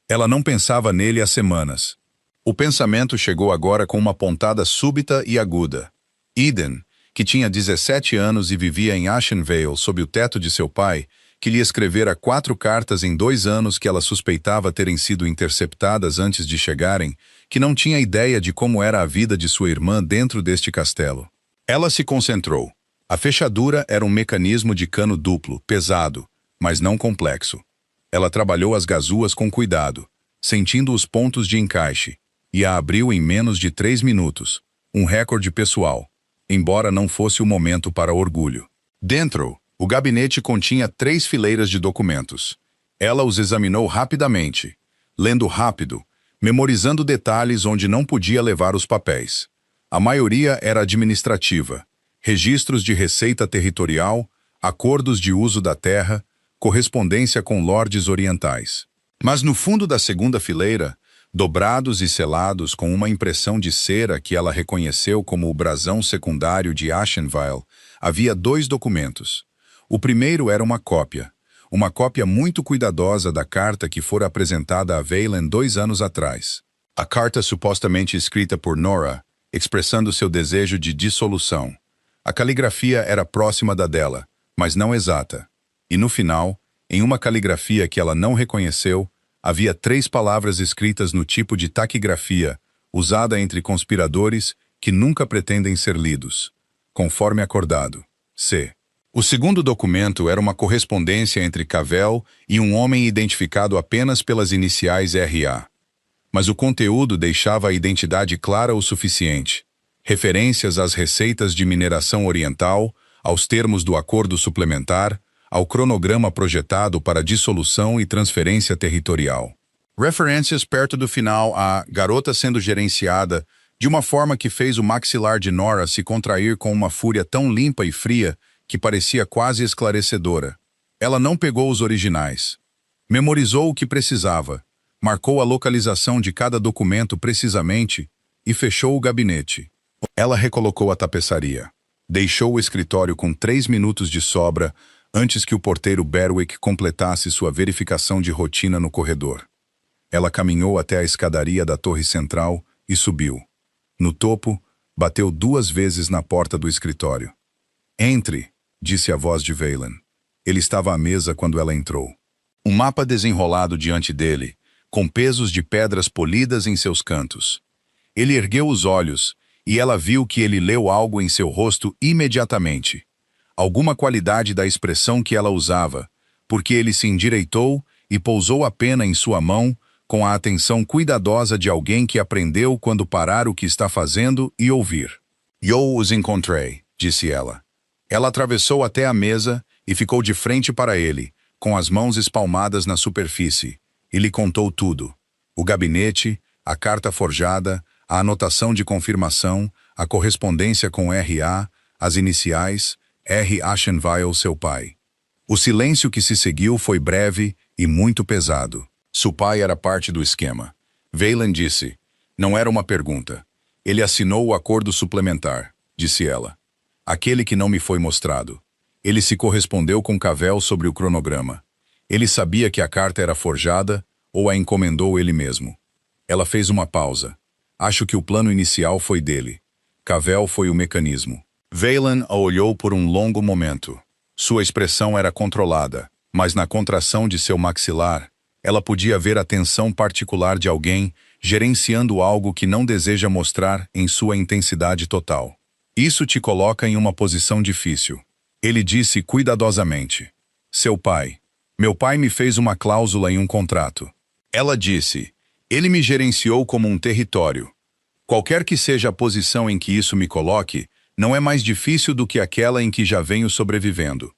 Ela não pensava nele há semanas. O pensamento chegou agora com uma pontada súbita e aguda. Eden, que tinha 17 anos e vivia em Ashenvale sob o teto de seu pai, que lhe escrevera 4 cartas em 2 anos que ela suspeitava terem sido interceptadas antes de chegarem, que não tinha ideia de como era a vida de sua irmã dentro deste castelo. Ela se concentrou. A fechadura era um mecanismo de cano duplo, pesado, mas não complexo. Ela trabalhou as gazuas com cuidado, sentindo os pontos de encaixe, e a abriu em menos de 3 minutos, um recorde pessoal, embora não fosse o momento para orgulho. Dentro, o gabinete continha 3 fileiras de documentos. Ela os examinou rapidamente, lendo rápido, memorizando detalhes onde não podia levar os papéis. A maioria era administrativa, registros de receita territorial, acordos de uso da terra, correspondência com lordes orientais. Mas no fundo da segunda fileira, dobrados e selados com uma impressão de cera que ela reconheceu como o brasão secundário de Ashenvale, havia 2 documentos. O primeiro era uma cópia muito cuidadosa da carta que fora apresentada a Valen 2 anos atrás. A carta supostamente escrita por Nora, expressando seu desejo de dissolução. A caligrafia era próxima da dela, mas não exata. E no final, em uma caligrafia que ela não reconheceu, havia 3 palavras escritas no tipo de taquigrafia, usada entre conspiradores que nunca pretendem ser lidos. Conforme acordado. C. O segundo documento era uma correspondência entre Cavell e um homem identificado apenas pelas iniciais R.A. Mas o conteúdo deixava a identidade clara o suficiente. Referências às receitas de mineração oriental, aos termos do acordo suplementar, ao cronograma projetado para dissolução e transferência territorial. Referências perto do final a garota sendo gerenciada de uma forma que fez o maxilar de Nora se contrair com uma fúria tão limpa e fria que parecia quase esclarecedora. Ela não pegou os originais. Memorizou o que precisava, marcou a localização de cada documento precisamente e fechou o gabinete. Ela recolocou a tapeçaria. Deixou o escritório com 3 minutos de sobra antes que o porteiro Berwick completasse sua verificação de rotina no corredor. Ela caminhou até a escadaria da torre central e subiu. No topo, bateu 2 vezes na porta do escritório. "Entre", disse a voz de Valen. Ele estava à mesa quando ela entrou. Um mapa desenrolado diante dele, com pesos de pedras polidas em seus cantos. Ele ergueu os olhos e ela viu que ele leu algo em seu rosto imediatamente. Alguma qualidade da expressão que ela usava, porque ele se endireitou e pousou a pena em sua mão com a atenção cuidadosa de alguém que aprendeu quando parar o que está fazendo e ouvir. "Eu os encontrei", disse ela. Ela atravessou até a mesa e ficou de frente para ele, com as mãos espalmadas na superfície, e lhe contou tudo. O gabinete, a carta forjada, a anotação de confirmação, a correspondência com R.A., as iniciais, R. Ashenvile, seu pai. O silêncio que se seguiu foi breve e muito pesado. Seu pai era parte do esquema. Valen disse. Não era uma pergunta. Ele assinou o acordo suplementar, disse ela. Aquele que não me foi mostrado. Ele se correspondeu com Cavell sobre o cronograma. Ele sabia que a carta era forjada ou a encomendou ele mesmo. Ela fez uma pausa. Acho que o plano inicial foi dele. Cavell foi o mecanismo. Valen a olhou por um longo momento. Sua expressão era controlada, mas na contração de seu maxilar, ela podia ver a tensão particular de alguém gerenciando algo que não deseja mostrar em sua intensidade total. Isso te coloca em uma posição difícil. Ele disse cuidadosamente. Seu pai. Meu pai me fez uma cláusula em um contrato. Ela disse. Ele me gerenciou como um território. Qualquer que seja a posição em que isso me coloque, não é mais difícil do que aquela em que já venho sobrevivendo.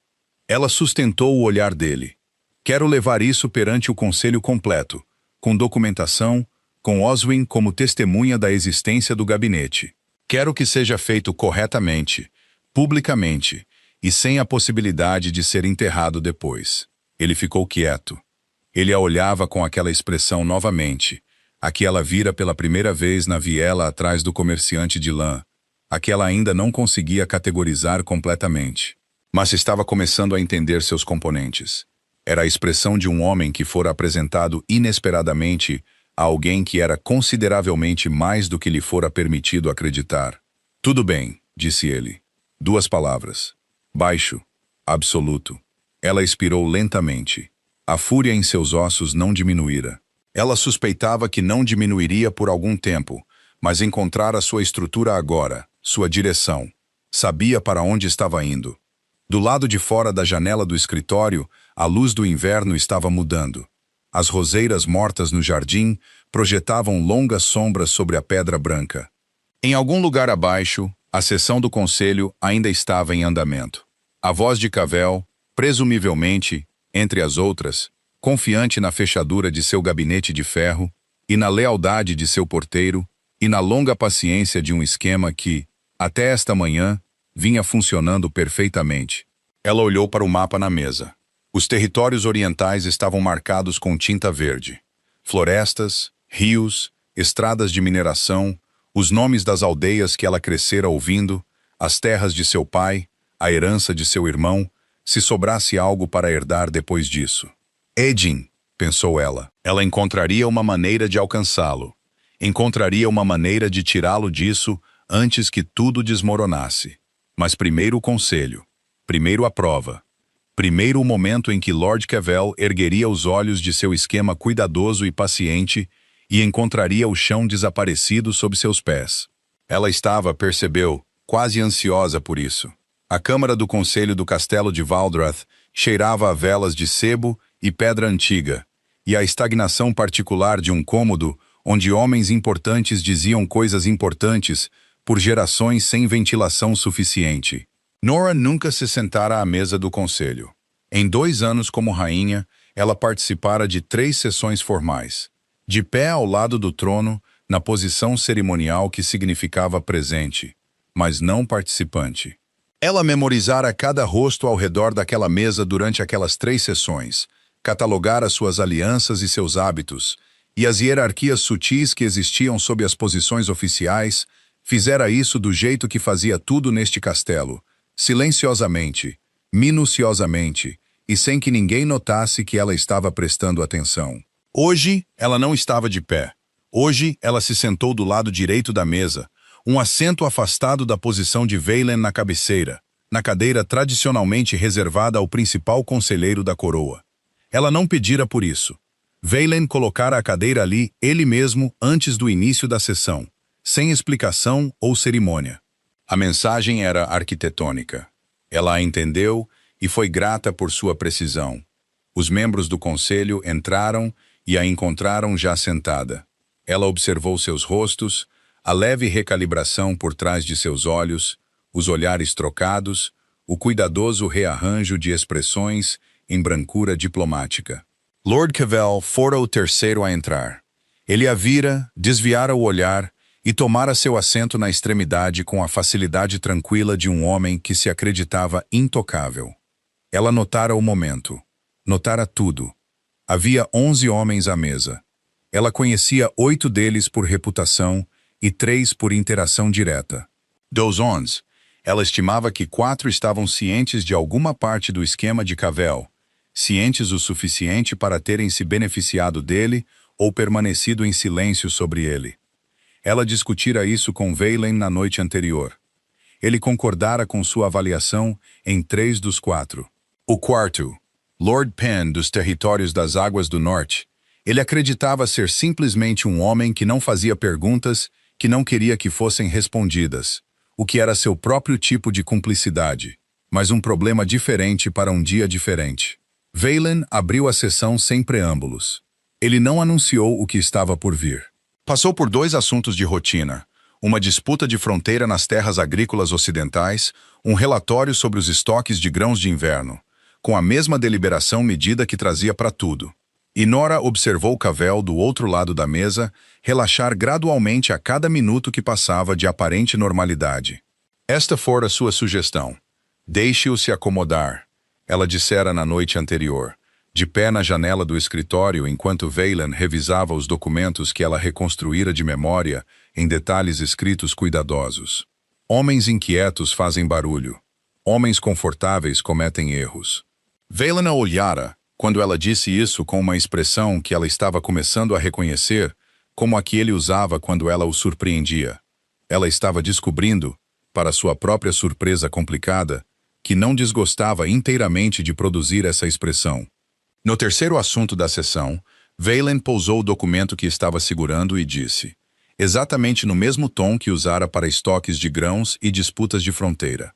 Ela sustentou o olhar dele. Quero levar isso perante o conselho completo, com documentação, com Oswin como testemunha da existência do gabinete. Quero que seja feito corretamente, publicamente, e sem a possibilidade de ser enterrado depois. Ele ficou quieto. Ele a olhava com aquela expressão novamente, a que ela vira pela primeira vez na viela atrás do comerciante de lã, a que ela ainda não conseguia categorizar completamente, mas estava começando a entender seus componentes. Era a expressão de um homem que fora apresentado inesperadamente a alguém que era consideravelmente mais do que lhe fora permitido acreditar. Tudo bem, disse ele. 2 palavras. Baixo. Absoluto. Ela expirou lentamente. A fúria em seus ossos não diminuíra. Ela suspeitava que não diminuiria por algum tempo, mas encontrara sua estrutura agora, sua direção. Sabia para onde estava indo. Do lado de fora da janela do escritório, a luz do inverno estava mudando. As roseiras mortas no jardim projetavam longas sombras sobre a pedra branca. Em algum lugar abaixo, a sessão do conselho ainda estava em andamento. A voz de Cavell, presumivelmente, entre as outras, confiante na fechadura de seu gabinete de ferro, e na lealdade de seu porteiro, e na longa paciência de um esquema que, até esta manhã, vinha funcionando perfeitamente. Ela olhou para o mapa na mesa. Os territórios orientais estavam marcados com tinta verde. Florestas, rios, estradas de mineração, os nomes das aldeias que ela crescera ouvindo, as terras de seu pai, a herança de seu irmão, se sobrasse algo para herdar depois disso. Edin, pensou ela. Ela encontraria uma maneira de alcançá-lo. Encontraria uma maneira de tirá-lo disso antes que tudo desmoronasse. Mas primeiro o conselho. Primeiro a prova. Primeiro o momento em que Lord Cavell ergueria os olhos de seu esquema cuidadoso e paciente e encontraria o chão desaparecido sob seus pés. Ela estava, percebeu, quase ansiosa por isso. A câmara do conselho do castelo de Valdrath cheirava a velas de sebo e pedra antiga, e a estagnação particular de um cômodo onde homens importantes diziam coisas importantes por gerações sem ventilação suficiente. Nora nunca se sentara à mesa do conselho. Em 2 anos como rainha, ela participara de 3 sessões formais. de pé ao lado do trono, na posição cerimonial que significava presente, mas não participante. Ela memorizara cada rosto ao redor daquela mesa durante aquelas 3 sessões, catalogara suas alianças e seus hábitos, e as hierarquias sutis que existiam sob as posições oficiais, fizera isso do jeito que fazia tudo neste castelo, silenciosamente, minuciosamente, e sem que ninguém notasse que ela estava prestando atenção. Hoje, ela não estava de pé. Hoje, ela se sentou do lado direito da mesa, um assento afastado da posição de Valen na cabeceira, na cadeira tradicionalmente reservada ao principal conselheiro da coroa. Ela não pedira por isso. Valen colocara a cadeira ali ele mesmo antes do início da sessão, sem explicação ou cerimônia. A mensagem era arquitetônica. Ela a entendeu e foi grata por sua precisão. Os membros do conselho entraram e a encontraram já sentada. Ela observou seus rostos, a leve recalibração por trás de seus olhos, os olhares trocados, o cuidadoso rearranjo de expressões em brancura diplomática. Lord Cavell fora o terceiro a entrar. Ele a vira, desviara o olhar e tomara seu assento na extremidade com a facilidade tranquila de um homem que se acreditava intocável. Ela notara o momento. Notara tudo. Havia 11 homens à mesa. Ela conhecia 8 deles por reputação e 3 por interação direta. Dos 11, ela estimava que 4 estavam cientes de alguma parte do esquema de Cavell, cientes o suficiente para terem se beneficiado dele ou permanecido em silêncio sobre ele. Ela discutira isso com Valen na noite anterior. Ele concordara com sua avaliação em 3 dos 4. O quarto, Lord Penn dos Territórios das Águas do Norte, ele acreditava ser simplesmente um homem que não fazia perguntas que não queria que fossem respondidas, o que era seu próprio tipo de cumplicidade, mas um problema diferente para um dia diferente. Valen abriu a sessão sem preâmbulos. Ele não anunciou o que estava por vir. Passou por 2 assuntos de rotina, uma disputa de fronteira nas terras agrícolas ocidentais, um relatório sobre os estoques de grãos de inverno, com a mesma deliberação medida que trazia para tudo. E Nora observou Cavell do outro lado da mesa relaxar gradualmente a cada minuto que passava de aparente normalidade. Esta fora sua sugestão. Deixe-o se acomodar, ela dissera na noite anterior, de pé na janela do escritório enquanto Valen revisava os documentos que ela reconstruíra de memória em detalhes escritos cuidadosos. Homens inquietos fazem barulho. Homens confortáveis cometem erros. Valen a olhara, quando ela disse isso com uma expressão que ela estava começando a reconhecer, como a que ele usava quando ela o surpreendia. Ela estava descobrindo, para sua própria surpresa complicada, que não desgostava inteiramente de produzir essa expressão. No terceiro assunto da sessão, Valen pousou o documento que estava segurando e disse, exatamente no mesmo tom que usara para estoques de grãos e disputas de fronteira.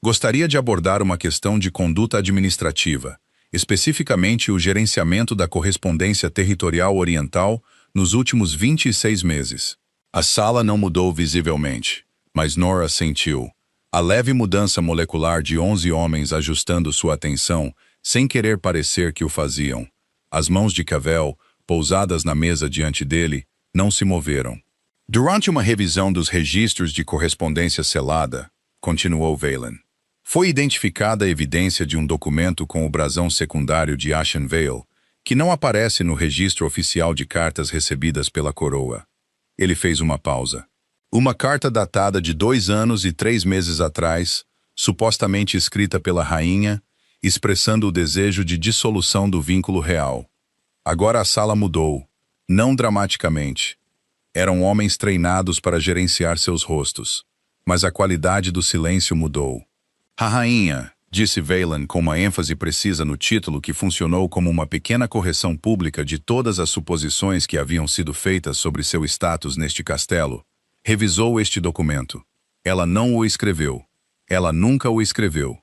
Gostaria de abordar uma questão de conduta administrativa, especificamente o gerenciamento da correspondência territorial oriental nos últimos 26 meses. A sala não mudou visivelmente, mas Nora sentiu. A leve mudança molecular de 11 homens ajustando sua atenção, sem querer parecer que o faziam. As mãos de Cavell, pousadas na mesa diante dele, não se moveram. Durante uma revisão dos registros de correspondência selada, continuou Valen, foi identificada a evidência de um documento com o brasão secundário de Ashenvale, que não aparece no registro oficial de cartas recebidas pela coroa. Ele fez uma pausa. Uma carta datada de 2 anos e 3 meses atrás, supostamente escrita pela rainha, expressando o desejo de dissolução do vínculo real. Agora a sala mudou, não dramaticamente. Eram homens treinados para gerenciar seus rostos, mas a qualidade do silêncio mudou. A rainha, disse Valen com uma ênfase precisa no título que funcionou como uma pequena correção pública de todas as suposições que haviam sido feitas sobre seu status neste castelo, revisou este documento. Ela não o escreveu. Ela nunca o escreveu.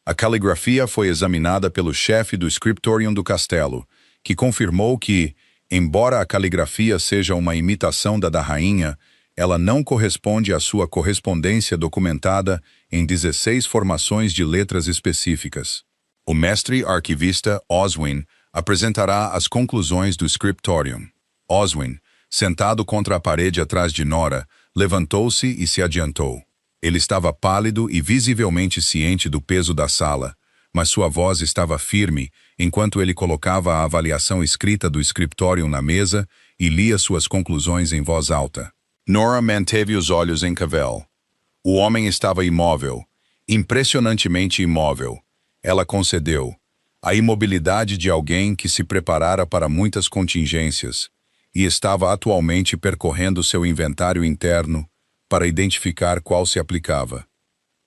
A caligrafia foi examinada pelo chefe do scriptorium do castelo, que confirmou que, embora a caligrafia seja uma imitação da rainha, ela não corresponde à sua correspondência documentada em 16 formações de letras específicas. O mestre arquivista Oswin apresentará as conclusões do scriptorium. Oswin, sentado contra a parede atrás de Nora, levantou-se e se adiantou. Ele estava pálido e visivelmente ciente do peso da sala, mas sua voz estava firme enquanto ele colocava a avaliação escrita do scriptorium na mesa e lia suas conclusões em voz alta. Nora manteve os olhos em Cavell. O homem estava imóvel, impressionantemente imóvel. Ela concedeu. A imobilidade de alguém que se preparara para muitas contingências e estava atualmente percorrendo seu inventário interno para identificar qual se aplicava.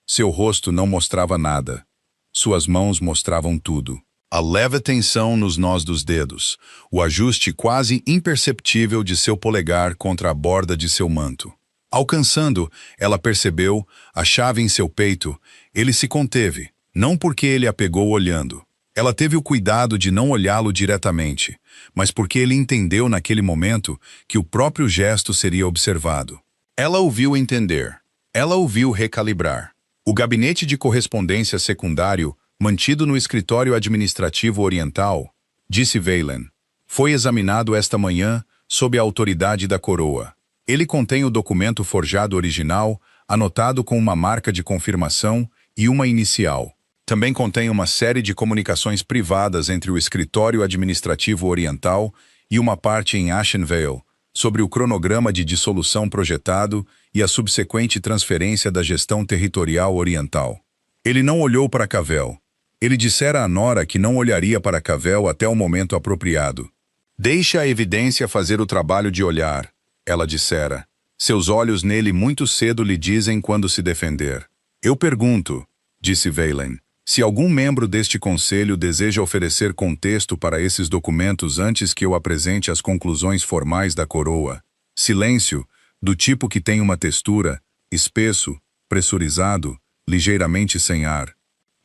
Seu rosto não mostrava nada. Suas mãos mostravam tudo. A leve tensão nos nós dos dedos, o ajuste quase imperceptível de seu polegar contra a borda de seu manto. Alcançando, ela percebeu a chave em seu peito. Ele se conteve, não porque ele a pegou olhando. Ela teve o cuidado de não olhá-lo diretamente, mas porque ele entendeu naquele momento que o próprio gesto seria observado. Ela o viu entender. Ela o viu recalibrar. O gabinete de correspondência secundário, mantido no escritório administrativo oriental, disse Valen, foi examinado esta manhã sob a autoridade da coroa. Ele contém o documento forjado original, anotado com uma marca de confirmação e uma inicial. Também contém uma série de comunicações privadas entre o escritório administrativo oriental e uma parte em Ashenvale, sobre o cronograma de dissolução projetado e a subsequente transferência da gestão territorial oriental. Ele não olhou para Cavell. Ele dissera a Nora que não olharia para Cavell até o momento apropriado. Deixe a evidência fazer o trabalho de olhar, ela dissera. Seus olhos nele muito cedo lhe dizem quando se defender. Eu pergunto, disse Valen, se algum membro deste conselho deseja oferecer contexto para esses documentos antes que eu apresente as conclusões formais da coroa. Silêncio, do tipo que tem uma textura, espesso, pressurizado, ligeiramente sem ar.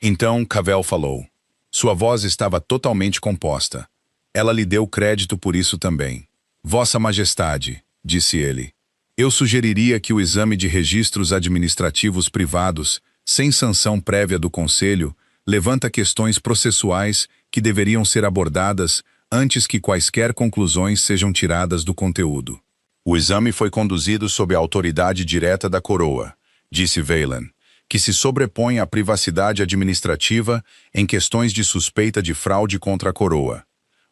Então Cavell falou. Sua voz estava totalmente composta. Ela lhe deu crédito por isso também. Vossa Majestade, disse ele, eu sugeriria que o exame de registros administrativos privados, sem sanção prévia do Conselho, levanta questões processuais que deveriam ser abordadas antes que quaisquer conclusões sejam tiradas do conteúdo. O exame foi conduzido sob a autoridade direta da coroa, disse Valen, que se sobrepõe à privacidade administrativa em questões de suspeita de fraude contra a coroa.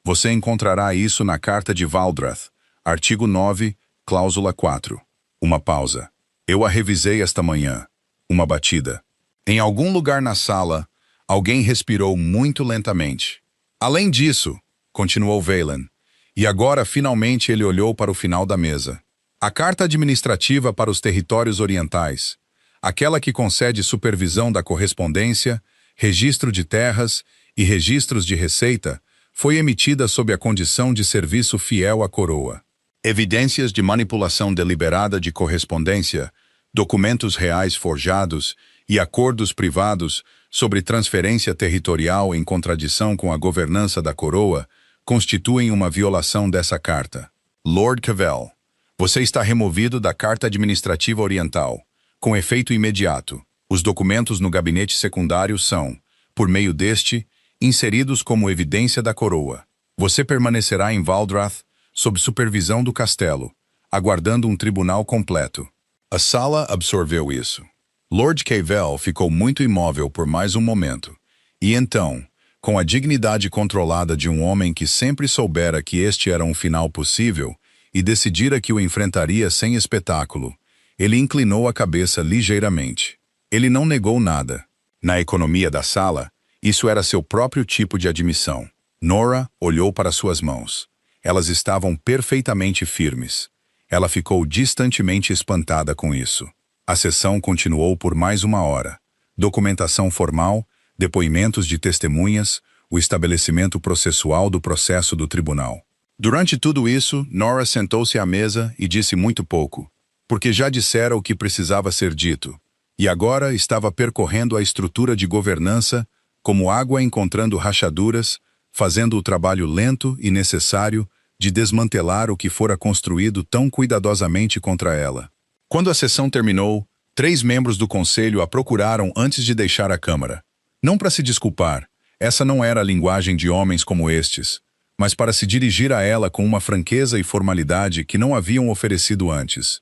Você encontrará isso na Carta de Valdrath, artigo 9, cláusula 4. Uma pausa. Eu a revisei esta manhã. Uma batida. Em algum lugar na sala, alguém respirou muito lentamente. Além disso, continuou Valen, e agora finalmente ele olhou para o final da mesa. A carta administrativa para os territórios orientais, aquela que concede supervisão da correspondência, registro de terras e registros de receita, foi emitida sob a condição de serviço fiel à coroa. Evidências de manipulação deliberada de correspondência, documentos reais forjados e acordos privados sobre transferência territorial em contradição com a governança da coroa constituem uma violação dessa carta. Lord Cavell, você está removido da Carta Administrativa Oriental, com efeito imediato. Os documentos no gabinete secundário são, por meio deste, inseridos como evidência da coroa. Você permanecerá em Valdrath, sob supervisão do castelo, aguardando um tribunal completo. A sala absorveu isso. Lord Cavell ficou muito imóvel por mais um momento, e então, com a dignidade controlada de um homem que sempre soubera que este era um final possível e decidira que o enfrentaria sem espetáculo, ele inclinou a cabeça ligeiramente. Ele não negou nada. Na economia da sala, isso era seu próprio tipo de admissão. Nora olhou para suas mãos. Elas estavam perfeitamente firmes. Ela ficou distantemente espantada com isso. A sessão continuou por mais uma hora. Documentação formal, depoimentos de testemunhas, o estabelecimento processual do processo do tribunal. Durante tudo isso, Nora sentou-se à mesa e disse muito pouco, porque já dissera o que precisava ser dito, e agora estava percorrendo a estrutura de governança como água encontrando rachaduras, fazendo o trabalho lento e necessário de desmantelar o que fora construído tão cuidadosamente contra ela. Quando a sessão terminou, 3 membros do conselho a procuraram antes de deixar a Câmara. Não para se desculpar, essa não era a linguagem de homens como estes, mas para se dirigir a ela com uma franqueza e formalidade que não haviam oferecido antes.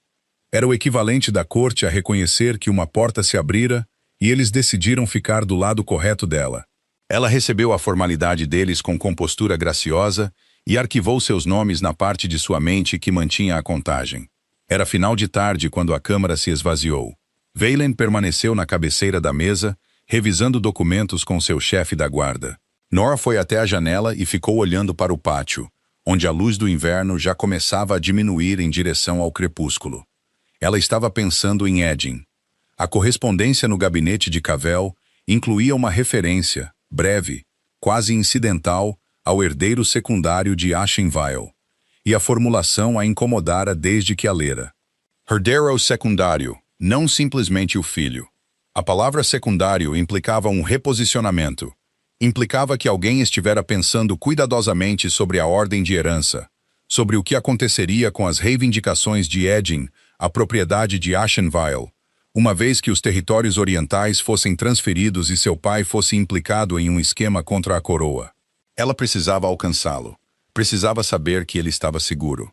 Era o equivalente da corte a reconhecer que uma porta se abrira e eles decidiram ficar do lado correto dela. Ela recebeu a formalidade deles com compostura graciosa e arquivou seus nomes na parte de sua mente que mantinha a contagem. Era final de tarde quando a câmara se esvaziou. Valen permaneceu na cabeceira da mesa, revisando documentos com seu chefe da guarda. Nora foi até a janela e ficou olhando para o pátio, onde a luz do inverno já começava a diminuir em direção ao crepúsculo. Ela estava pensando em Edin. A correspondência no gabinete de Cavell incluía uma referência, breve, quase incidental, ao herdeiro secundário de Ashenvale, e a formulação a incomodara desde que a lera. Herdeiro secundário, não simplesmente o filho. A palavra secundário implicava um reposicionamento. Implicava que alguém estivera pensando cuidadosamente sobre a ordem de herança, sobre o que aconteceria com as reivindicações de Edin, a propriedade de Ashenvale, uma vez que os territórios orientais fossem transferidos e seu pai fosse implicado em um esquema contra a coroa. Ela precisava alcançá-lo. Precisava saber que ele estava seguro.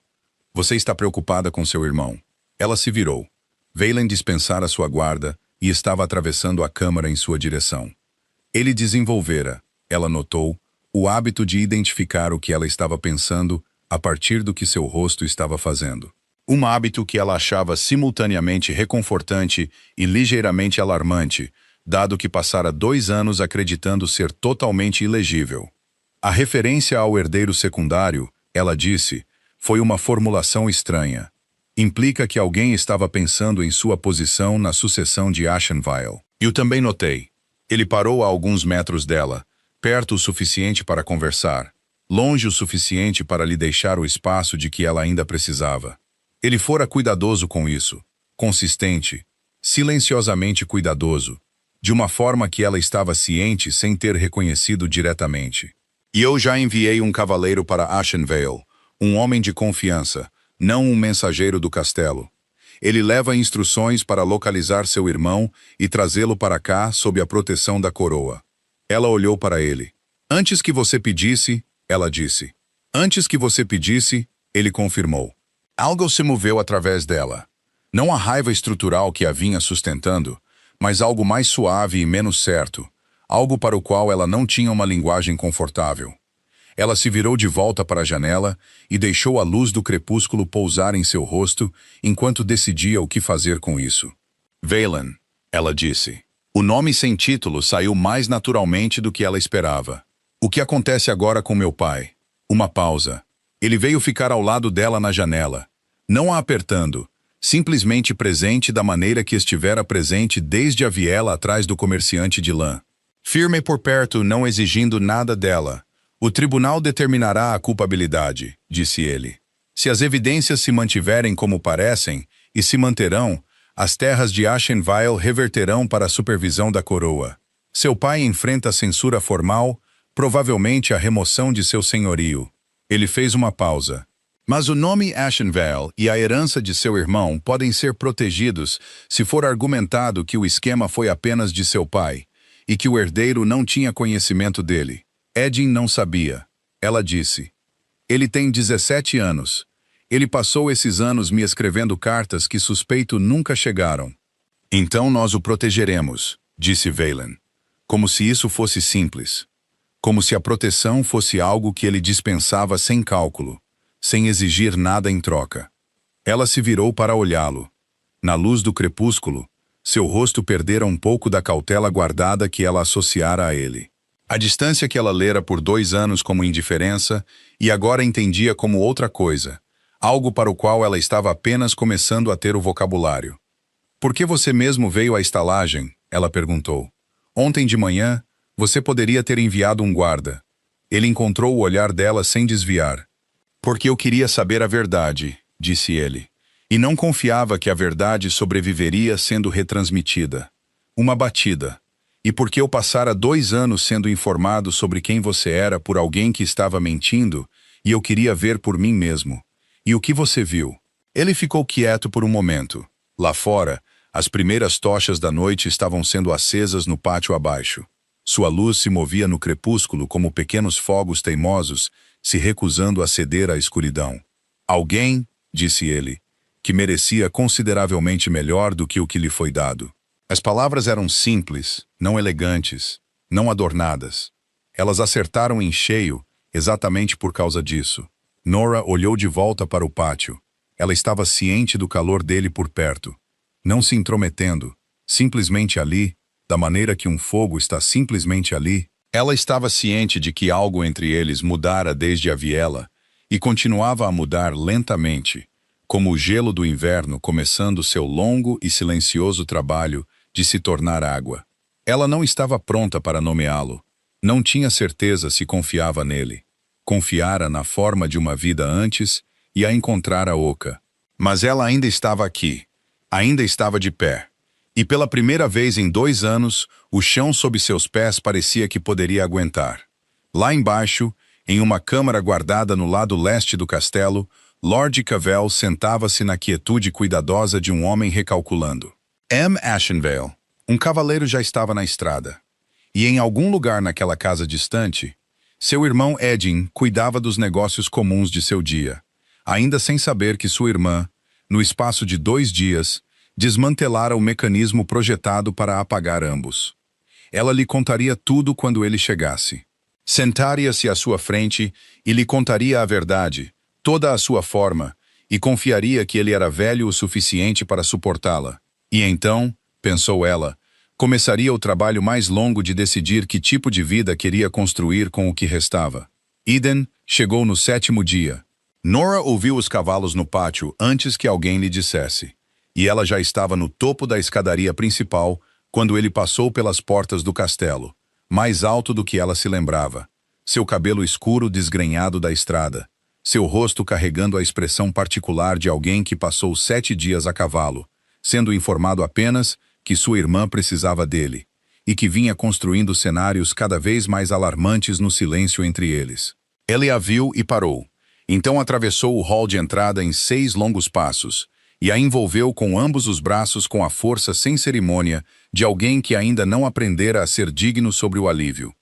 Você está preocupada com seu irmão. Ela se virou. Valen dispensara sua guarda e estava atravessando a câmara em sua direção. Ele desenvolvera, ela notou, o hábito de identificar o que ela estava pensando a partir do que seu rosto estava fazendo. Um hábito que ela achava simultaneamente reconfortante e ligeiramente alarmante, dado que passara 2 anos acreditando ser totalmente ilegível. A referência ao herdeiro secundário, ela disse, foi uma formulação estranha. Implica que alguém estava pensando em sua posição na sucessão de Ashenvale. Eu também notei. Ele parou a alguns metros dela, perto o suficiente para conversar, longe o suficiente para lhe deixar o espaço de que ela ainda precisava. Ele fora cuidadoso com isso, consistente, silenciosamente cuidadoso, de uma forma que ela estava ciente sem ter reconhecido diretamente. E eu já enviei um cavaleiro para Ashenvale, um homem de confiança, não um mensageiro do castelo. Ele leva instruções para localizar seu irmão e trazê-lo para cá sob a proteção da coroa. Ela olhou para ele. Antes que você pedisse, ela disse. Antes que você pedisse, ele confirmou. Algo se moveu através dela. Não a raiva estrutural que a vinha sustentando, mas algo mais suave e menos certo, algo para o qual ela não tinha uma linguagem confortável. Ela se virou de volta para a janela e deixou a luz do crepúsculo pousar em seu rosto enquanto decidia o que fazer com isso. Valen, ela disse. O nome sem título saiu mais naturalmente do que ela esperava. O que acontece agora com meu pai? Uma pausa. Ele veio ficar ao lado dela na janela, não a apertando, simplesmente presente da maneira que estivera presente desde a viela atrás do comerciante de lã. Firme por perto, não exigindo nada dela. O tribunal determinará a culpabilidade, disse ele. Se as evidências se mantiverem como parecem, e se manterão, as terras de Ashenvale reverterão para a supervisão da coroa. Seu pai enfrenta a censura formal, provavelmente a remoção de seu senhorio. Ele fez uma pausa. Mas o nome Ashenvale e a herança de seu irmão podem ser protegidos se for argumentado que o esquema foi apenas de seu pai, e que o herdeiro não tinha conhecimento dele. Edin não sabia. Ela disse. Ele tem 17 anos. Ele passou esses anos me escrevendo cartas que suspeito nunca chegaram. Então nós o protegeremos, disse Valen. Como se isso fosse simples. Como se a proteção fosse algo que ele dispensava sem cálculo, sem exigir nada em troca. Ela se virou para olhá-lo. Na luz do crepúsculo, seu rosto perdera um pouco da cautela guardada que ela associara a ele. A distância que ela lera por 2 anos como indiferença e agora entendia como outra coisa, algo para o qual ela estava apenas começando a ter o vocabulário. Por que você mesmo veio à estalagem? Ela perguntou. Ontem de manhã, você poderia ter enviado um guarda. Ele encontrou o olhar dela sem desviar. Porque eu queria saber a verdade, disse ele. E não confiava que a verdade sobreviveria sendo retransmitida. Uma batida. E porque eu passara 2 anos sendo informado sobre quem você era por alguém que estava mentindo, e eu queria ver por mim mesmo. E o que você viu? Ele ficou quieto por um momento. Lá fora, as primeiras tochas da noite estavam sendo acesas no pátio abaixo. Sua luz se movia no crepúsculo como pequenos fogos teimosos se recusando a ceder à escuridão. Alguém, disse ele, que merecia consideravelmente melhor do que o que lhe foi dado. As palavras eram simples, não elegantes, não adornadas. Elas acertaram em cheio, exatamente por causa disso. Nora olhou de volta para o pátio. Ela estava ciente do calor dele por perto, não se intrometendo, simplesmente ali, da maneira que um fogo está simplesmente ali. Ela estava ciente de que algo entre eles mudara desde a viela e continuava a mudar lentamente, como o gelo do inverno começando seu longo e silencioso trabalho de se tornar água. Ela não estava pronta para nomeá-lo. Não tinha certeza se confiava nele. Confiara na forma de uma vida antes e a encontrara oca. Mas ela ainda estava aqui, ainda estava de pé. E pela primeira vez em 2 anos, o chão sob seus pés parecia que poderia aguentar. Lá embaixo, em uma câmara guardada no lado leste do castelo, Lord Cavell sentava-se na quietude cuidadosa de um homem recalculando. M. Ashenvale, um cavaleiro, já estava na estrada. E em algum lugar naquela casa distante, seu irmão Edin cuidava dos negócios comuns de seu dia, ainda sem saber que sua irmã, no espaço de 2 dias, desmantelara o mecanismo projetado para apagar ambos. Ela lhe contaria tudo quando ele chegasse. Sentaria-se à sua frente e lhe contaria a verdade, toda a sua forma, e confiaria que ele era velho o suficiente para suportá-la. E então, pensou ela, começaria o trabalho mais longo de decidir que tipo de vida queria construir com o que restava. Eden chegou no 7º dia. Nora ouviu os cavalos no pátio antes que alguém lhe dissesse, e ela já estava no topo da escadaria principal quando ele passou pelas portas do castelo, mais alto do que ela se lembrava, seu cabelo escuro desgrenhado da estrada, seu rosto carregando a expressão particular de alguém que passou 7 dias a cavalo, sendo informado apenas que sua irmã precisava dele, e que vinha construindo cenários cada vez mais alarmantes no silêncio entre eles. Ele a viu e parou. Então atravessou o hall de entrada em 6 longos passos, e a envolveu com ambos os braços com a força sem cerimônia de alguém que ainda não aprendera a ser digno sobre o alívio.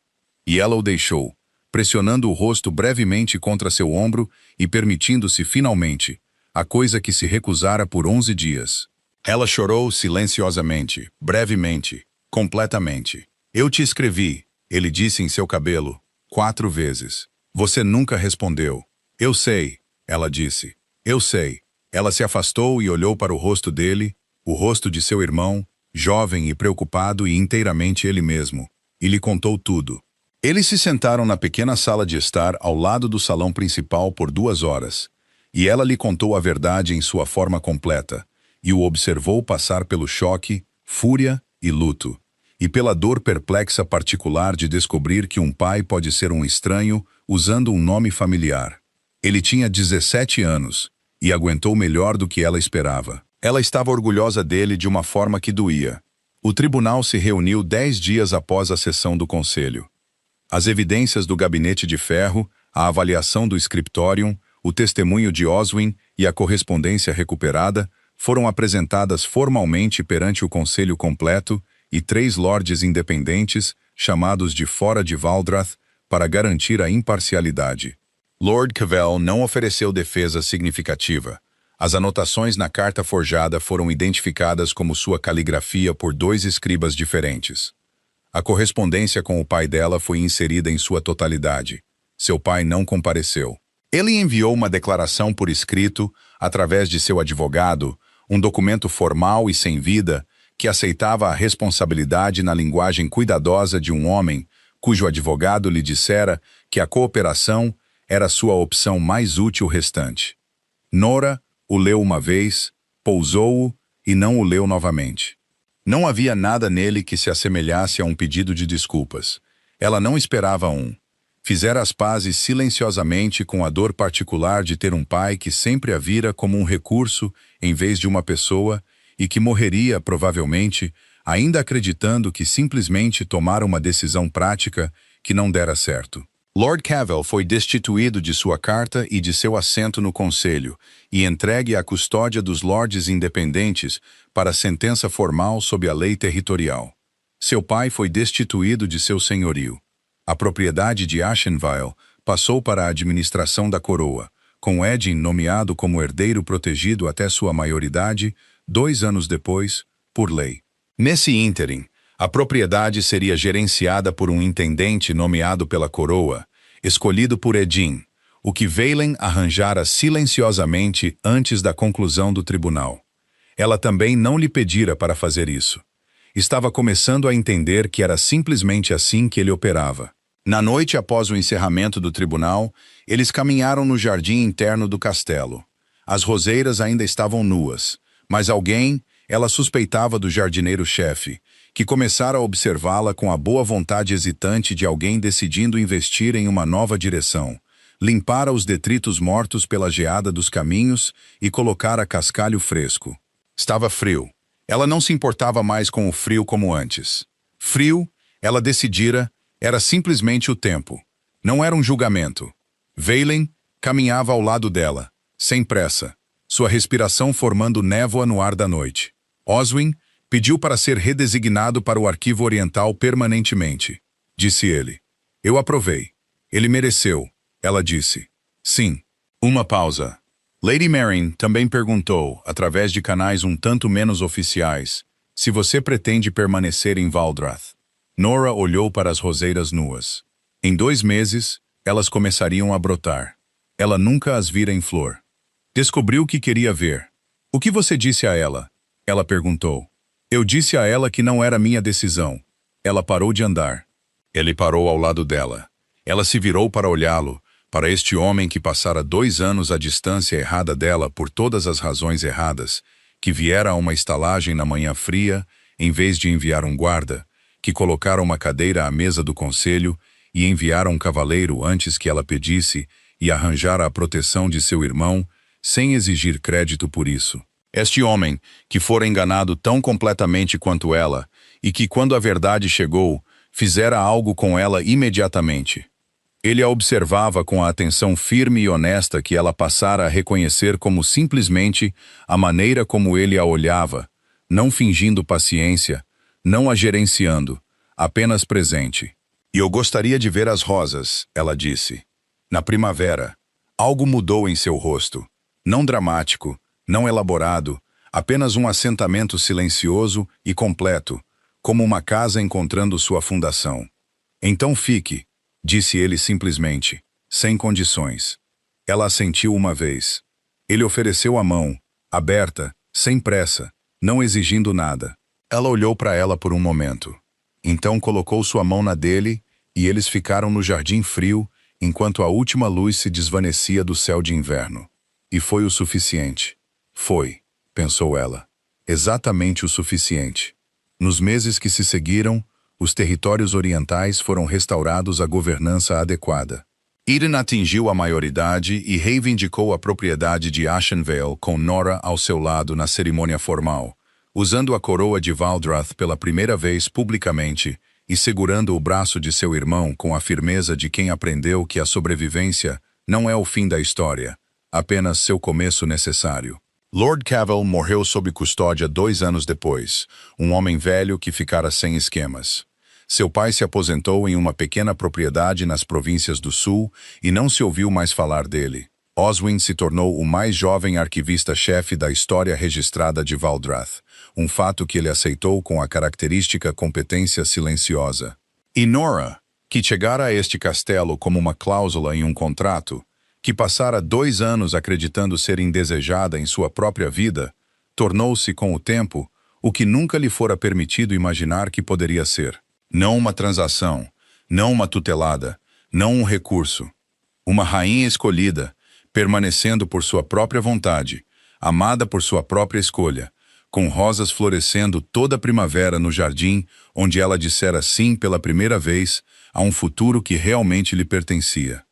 E ela o deixou, pressionando o rosto brevemente contra seu ombro e permitindo-se finalmente, a coisa que se recusara por 11 dias. Ela chorou silenciosamente, brevemente, completamente. Eu te escrevi, ele disse em seu cabelo, 4 vezes. Você nunca respondeu. Eu sei, ela disse. Eu sei. Ela se afastou e olhou para o rosto dele, o rosto de seu irmão, jovem e preocupado e inteiramente ele mesmo, e lhe contou tudo. Eles se sentaram na pequena sala de estar ao lado do salão principal por 2 horas, e ela lhe contou a verdade em sua forma completa, e o observou passar pelo choque, fúria e luto, e pela dor perplexa particular de descobrir que um pai pode ser um estranho usando um nome familiar. Ele tinha 17 anos, e aguentou melhor do que ela esperava. Ela estava orgulhosa dele de uma forma que doía. O tribunal se reuniu 10 dias após a sessão do conselho. As evidências do gabinete de ferro, a avaliação do scriptorium, o testemunho de Oswin e a correspondência recuperada foram apresentadas formalmente perante o conselho completo e 3 lordes independentes, chamados de fora de Valdrath, para garantir a imparcialidade. Lord Cavell não ofereceu defesa significativa. As anotações na carta forjada foram identificadas como sua caligrafia por 2 escribas diferentes. A correspondência com o pai dela foi inserida em sua totalidade. Seu pai não compareceu. Ele enviou uma declaração por escrito, através de seu advogado, um documento formal e sem vida, que aceitava a responsabilidade na linguagem cuidadosa de um homem, cujo advogado lhe dissera que a cooperação era sua opção mais útil restante. Nora o leu uma vez, pousou-o e não o leu novamente. Não havia nada nele que se assemelhasse a um pedido de desculpas. Ela não esperava um. Fizera as pazes silenciosamente com a dor particular de ter um pai que sempre a vira como um recurso em vez de uma pessoa e que morreria, provavelmente, ainda acreditando que simplesmente tomara uma decisão prática que não dera certo. Lord Cavell foi destituído de sua carta e de seu assento no conselho e entregue à custódia dos lordes independentes para sentença formal sob a lei territorial. Seu pai foi destituído de seu senhorio. A propriedade de Ashenvale passou para a administração da coroa, com Edin nomeado como herdeiro protegido até sua maioridade, 2 anos depois, por lei. Nesse ínterim, a propriedade seria gerenciada por um intendente nomeado pela coroa, escolhido por Edin, o que Valen arranjara silenciosamente antes da conclusão do tribunal. Ela também não lhe pedira para fazer isso. Estava começando a entender que era simplesmente assim que ele operava. Na noite após o encerramento do tribunal, eles caminharam no jardim interno do castelo. As roseiras ainda estavam nuas, mas ela suspeitava do jardineiro-chefe, que começara a observá-la com a boa vontade hesitante de alguém decidindo investir em uma nova direção, limpara os detritos mortos pela geada dos caminhos e colocara cascalho fresco. Estava frio. Ela não se importava mais com o frio como antes. Frio, ela decidira, era simplesmente o tempo. Não era um julgamento. Valen caminhava ao lado dela, sem pressa, sua respiração formando névoa no ar da noite. Oswin pediu para ser redesignado para o Arquivo Oriental permanentemente. Disse ele. Eu aprovei. Ele mereceu, ela disse. Sim. Uma pausa. Lady Merrin também perguntou, através de canais um tanto menos oficiais, se você pretende permanecer em Valdrath. Nora olhou para as roseiras nuas. Em 2 meses, elas começariam a brotar. Ela nunca as vira em flor. Descobriu que queria ver. O que você disse a ela? Ela perguntou. Eu disse a ela que não era minha decisão. Ela parou de andar. Ele parou ao lado dela. Ela se virou para olhá-lo, para este homem que passara 2 anos à distância errada dela por todas as razões erradas, que viera a uma estalagem na manhã fria, em vez de enviar um guarda, que colocara uma cadeira à mesa do conselho e enviara um cavaleiro antes que ela pedisse e arranjara a proteção de seu irmão, sem exigir crédito por isso. Este homem, que fora enganado tão completamente quanto ela, e que, quando a verdade chegou, fizera algo com ela imediatamente. Ele a observava com a atenção firme e honesta que ela passara a reconhecer como simplesmente a maneira como ele a olhava, não fingindo paciência, não a gerenciando, apenas presente. E eu gostaria de ver as rosas, ela disse. Na primavera, algo mudou em seu rosto. Não dramático, não elaborado, apenas um assentamento silencioso e completo, como uma casa encontrando sua fundação. Então fique, disse ele simplesmente, sem condições. Ela assentiu uma vez. Ele ofereceu a mão, aberta, sem pressa, não exigindo nada. Ela olhou para ela por um momento. Então colocou sua mão na dele e eles ficaram no jardim frio enquanto a última luz se desvanecia do céu de inverno. E foi o suficiente. Foi, pensou ela, exatamente o suficiente. Nos meses que se seguiram, os territórios orientais foram restaurados à governança adequada. Eden atingiu a maioridade e reivindicou a propriedade de Ashenvale com Nora ao seu lado na cerimônia formal, usando a coroa de Valdrath pela primeira vez publicamente e segurando o braço de seu irmão com a firmeza de quem aprendeu que a sobrevivência não é o fim da história, apenas seu começo necessário. Lord Cavell morreu sob custódia 2 anos depois, um homem velho que ficara sem esquemas. Seu pai se aposentou em uma pequena propriedade nas províncias do sul e não se ouviu mais falar dele. Oswin se tornou o mais jovem arquivista-chefe da história registrada de Valdrath, um fato que ele aceitou com a característica competência silenciosa. E Nora, que chegara a este castelo como uma cláusula em um contrato, que passara 2 anos acreditando ser indesejada em sua própria vida, tornou-se, com o tempo, o que nunca lhe fora permitido imaginar que poderia ser. Não uma transação, não uma tutelada, não um recurso. Uma rainha escolhida, permanecendo por sua própria vontade, amada por sua própria escolha, com rosas florescendo toda a primavera no jardim onde ela dissera sim pela primeira vez a um futuro que realmente lhe pertencia.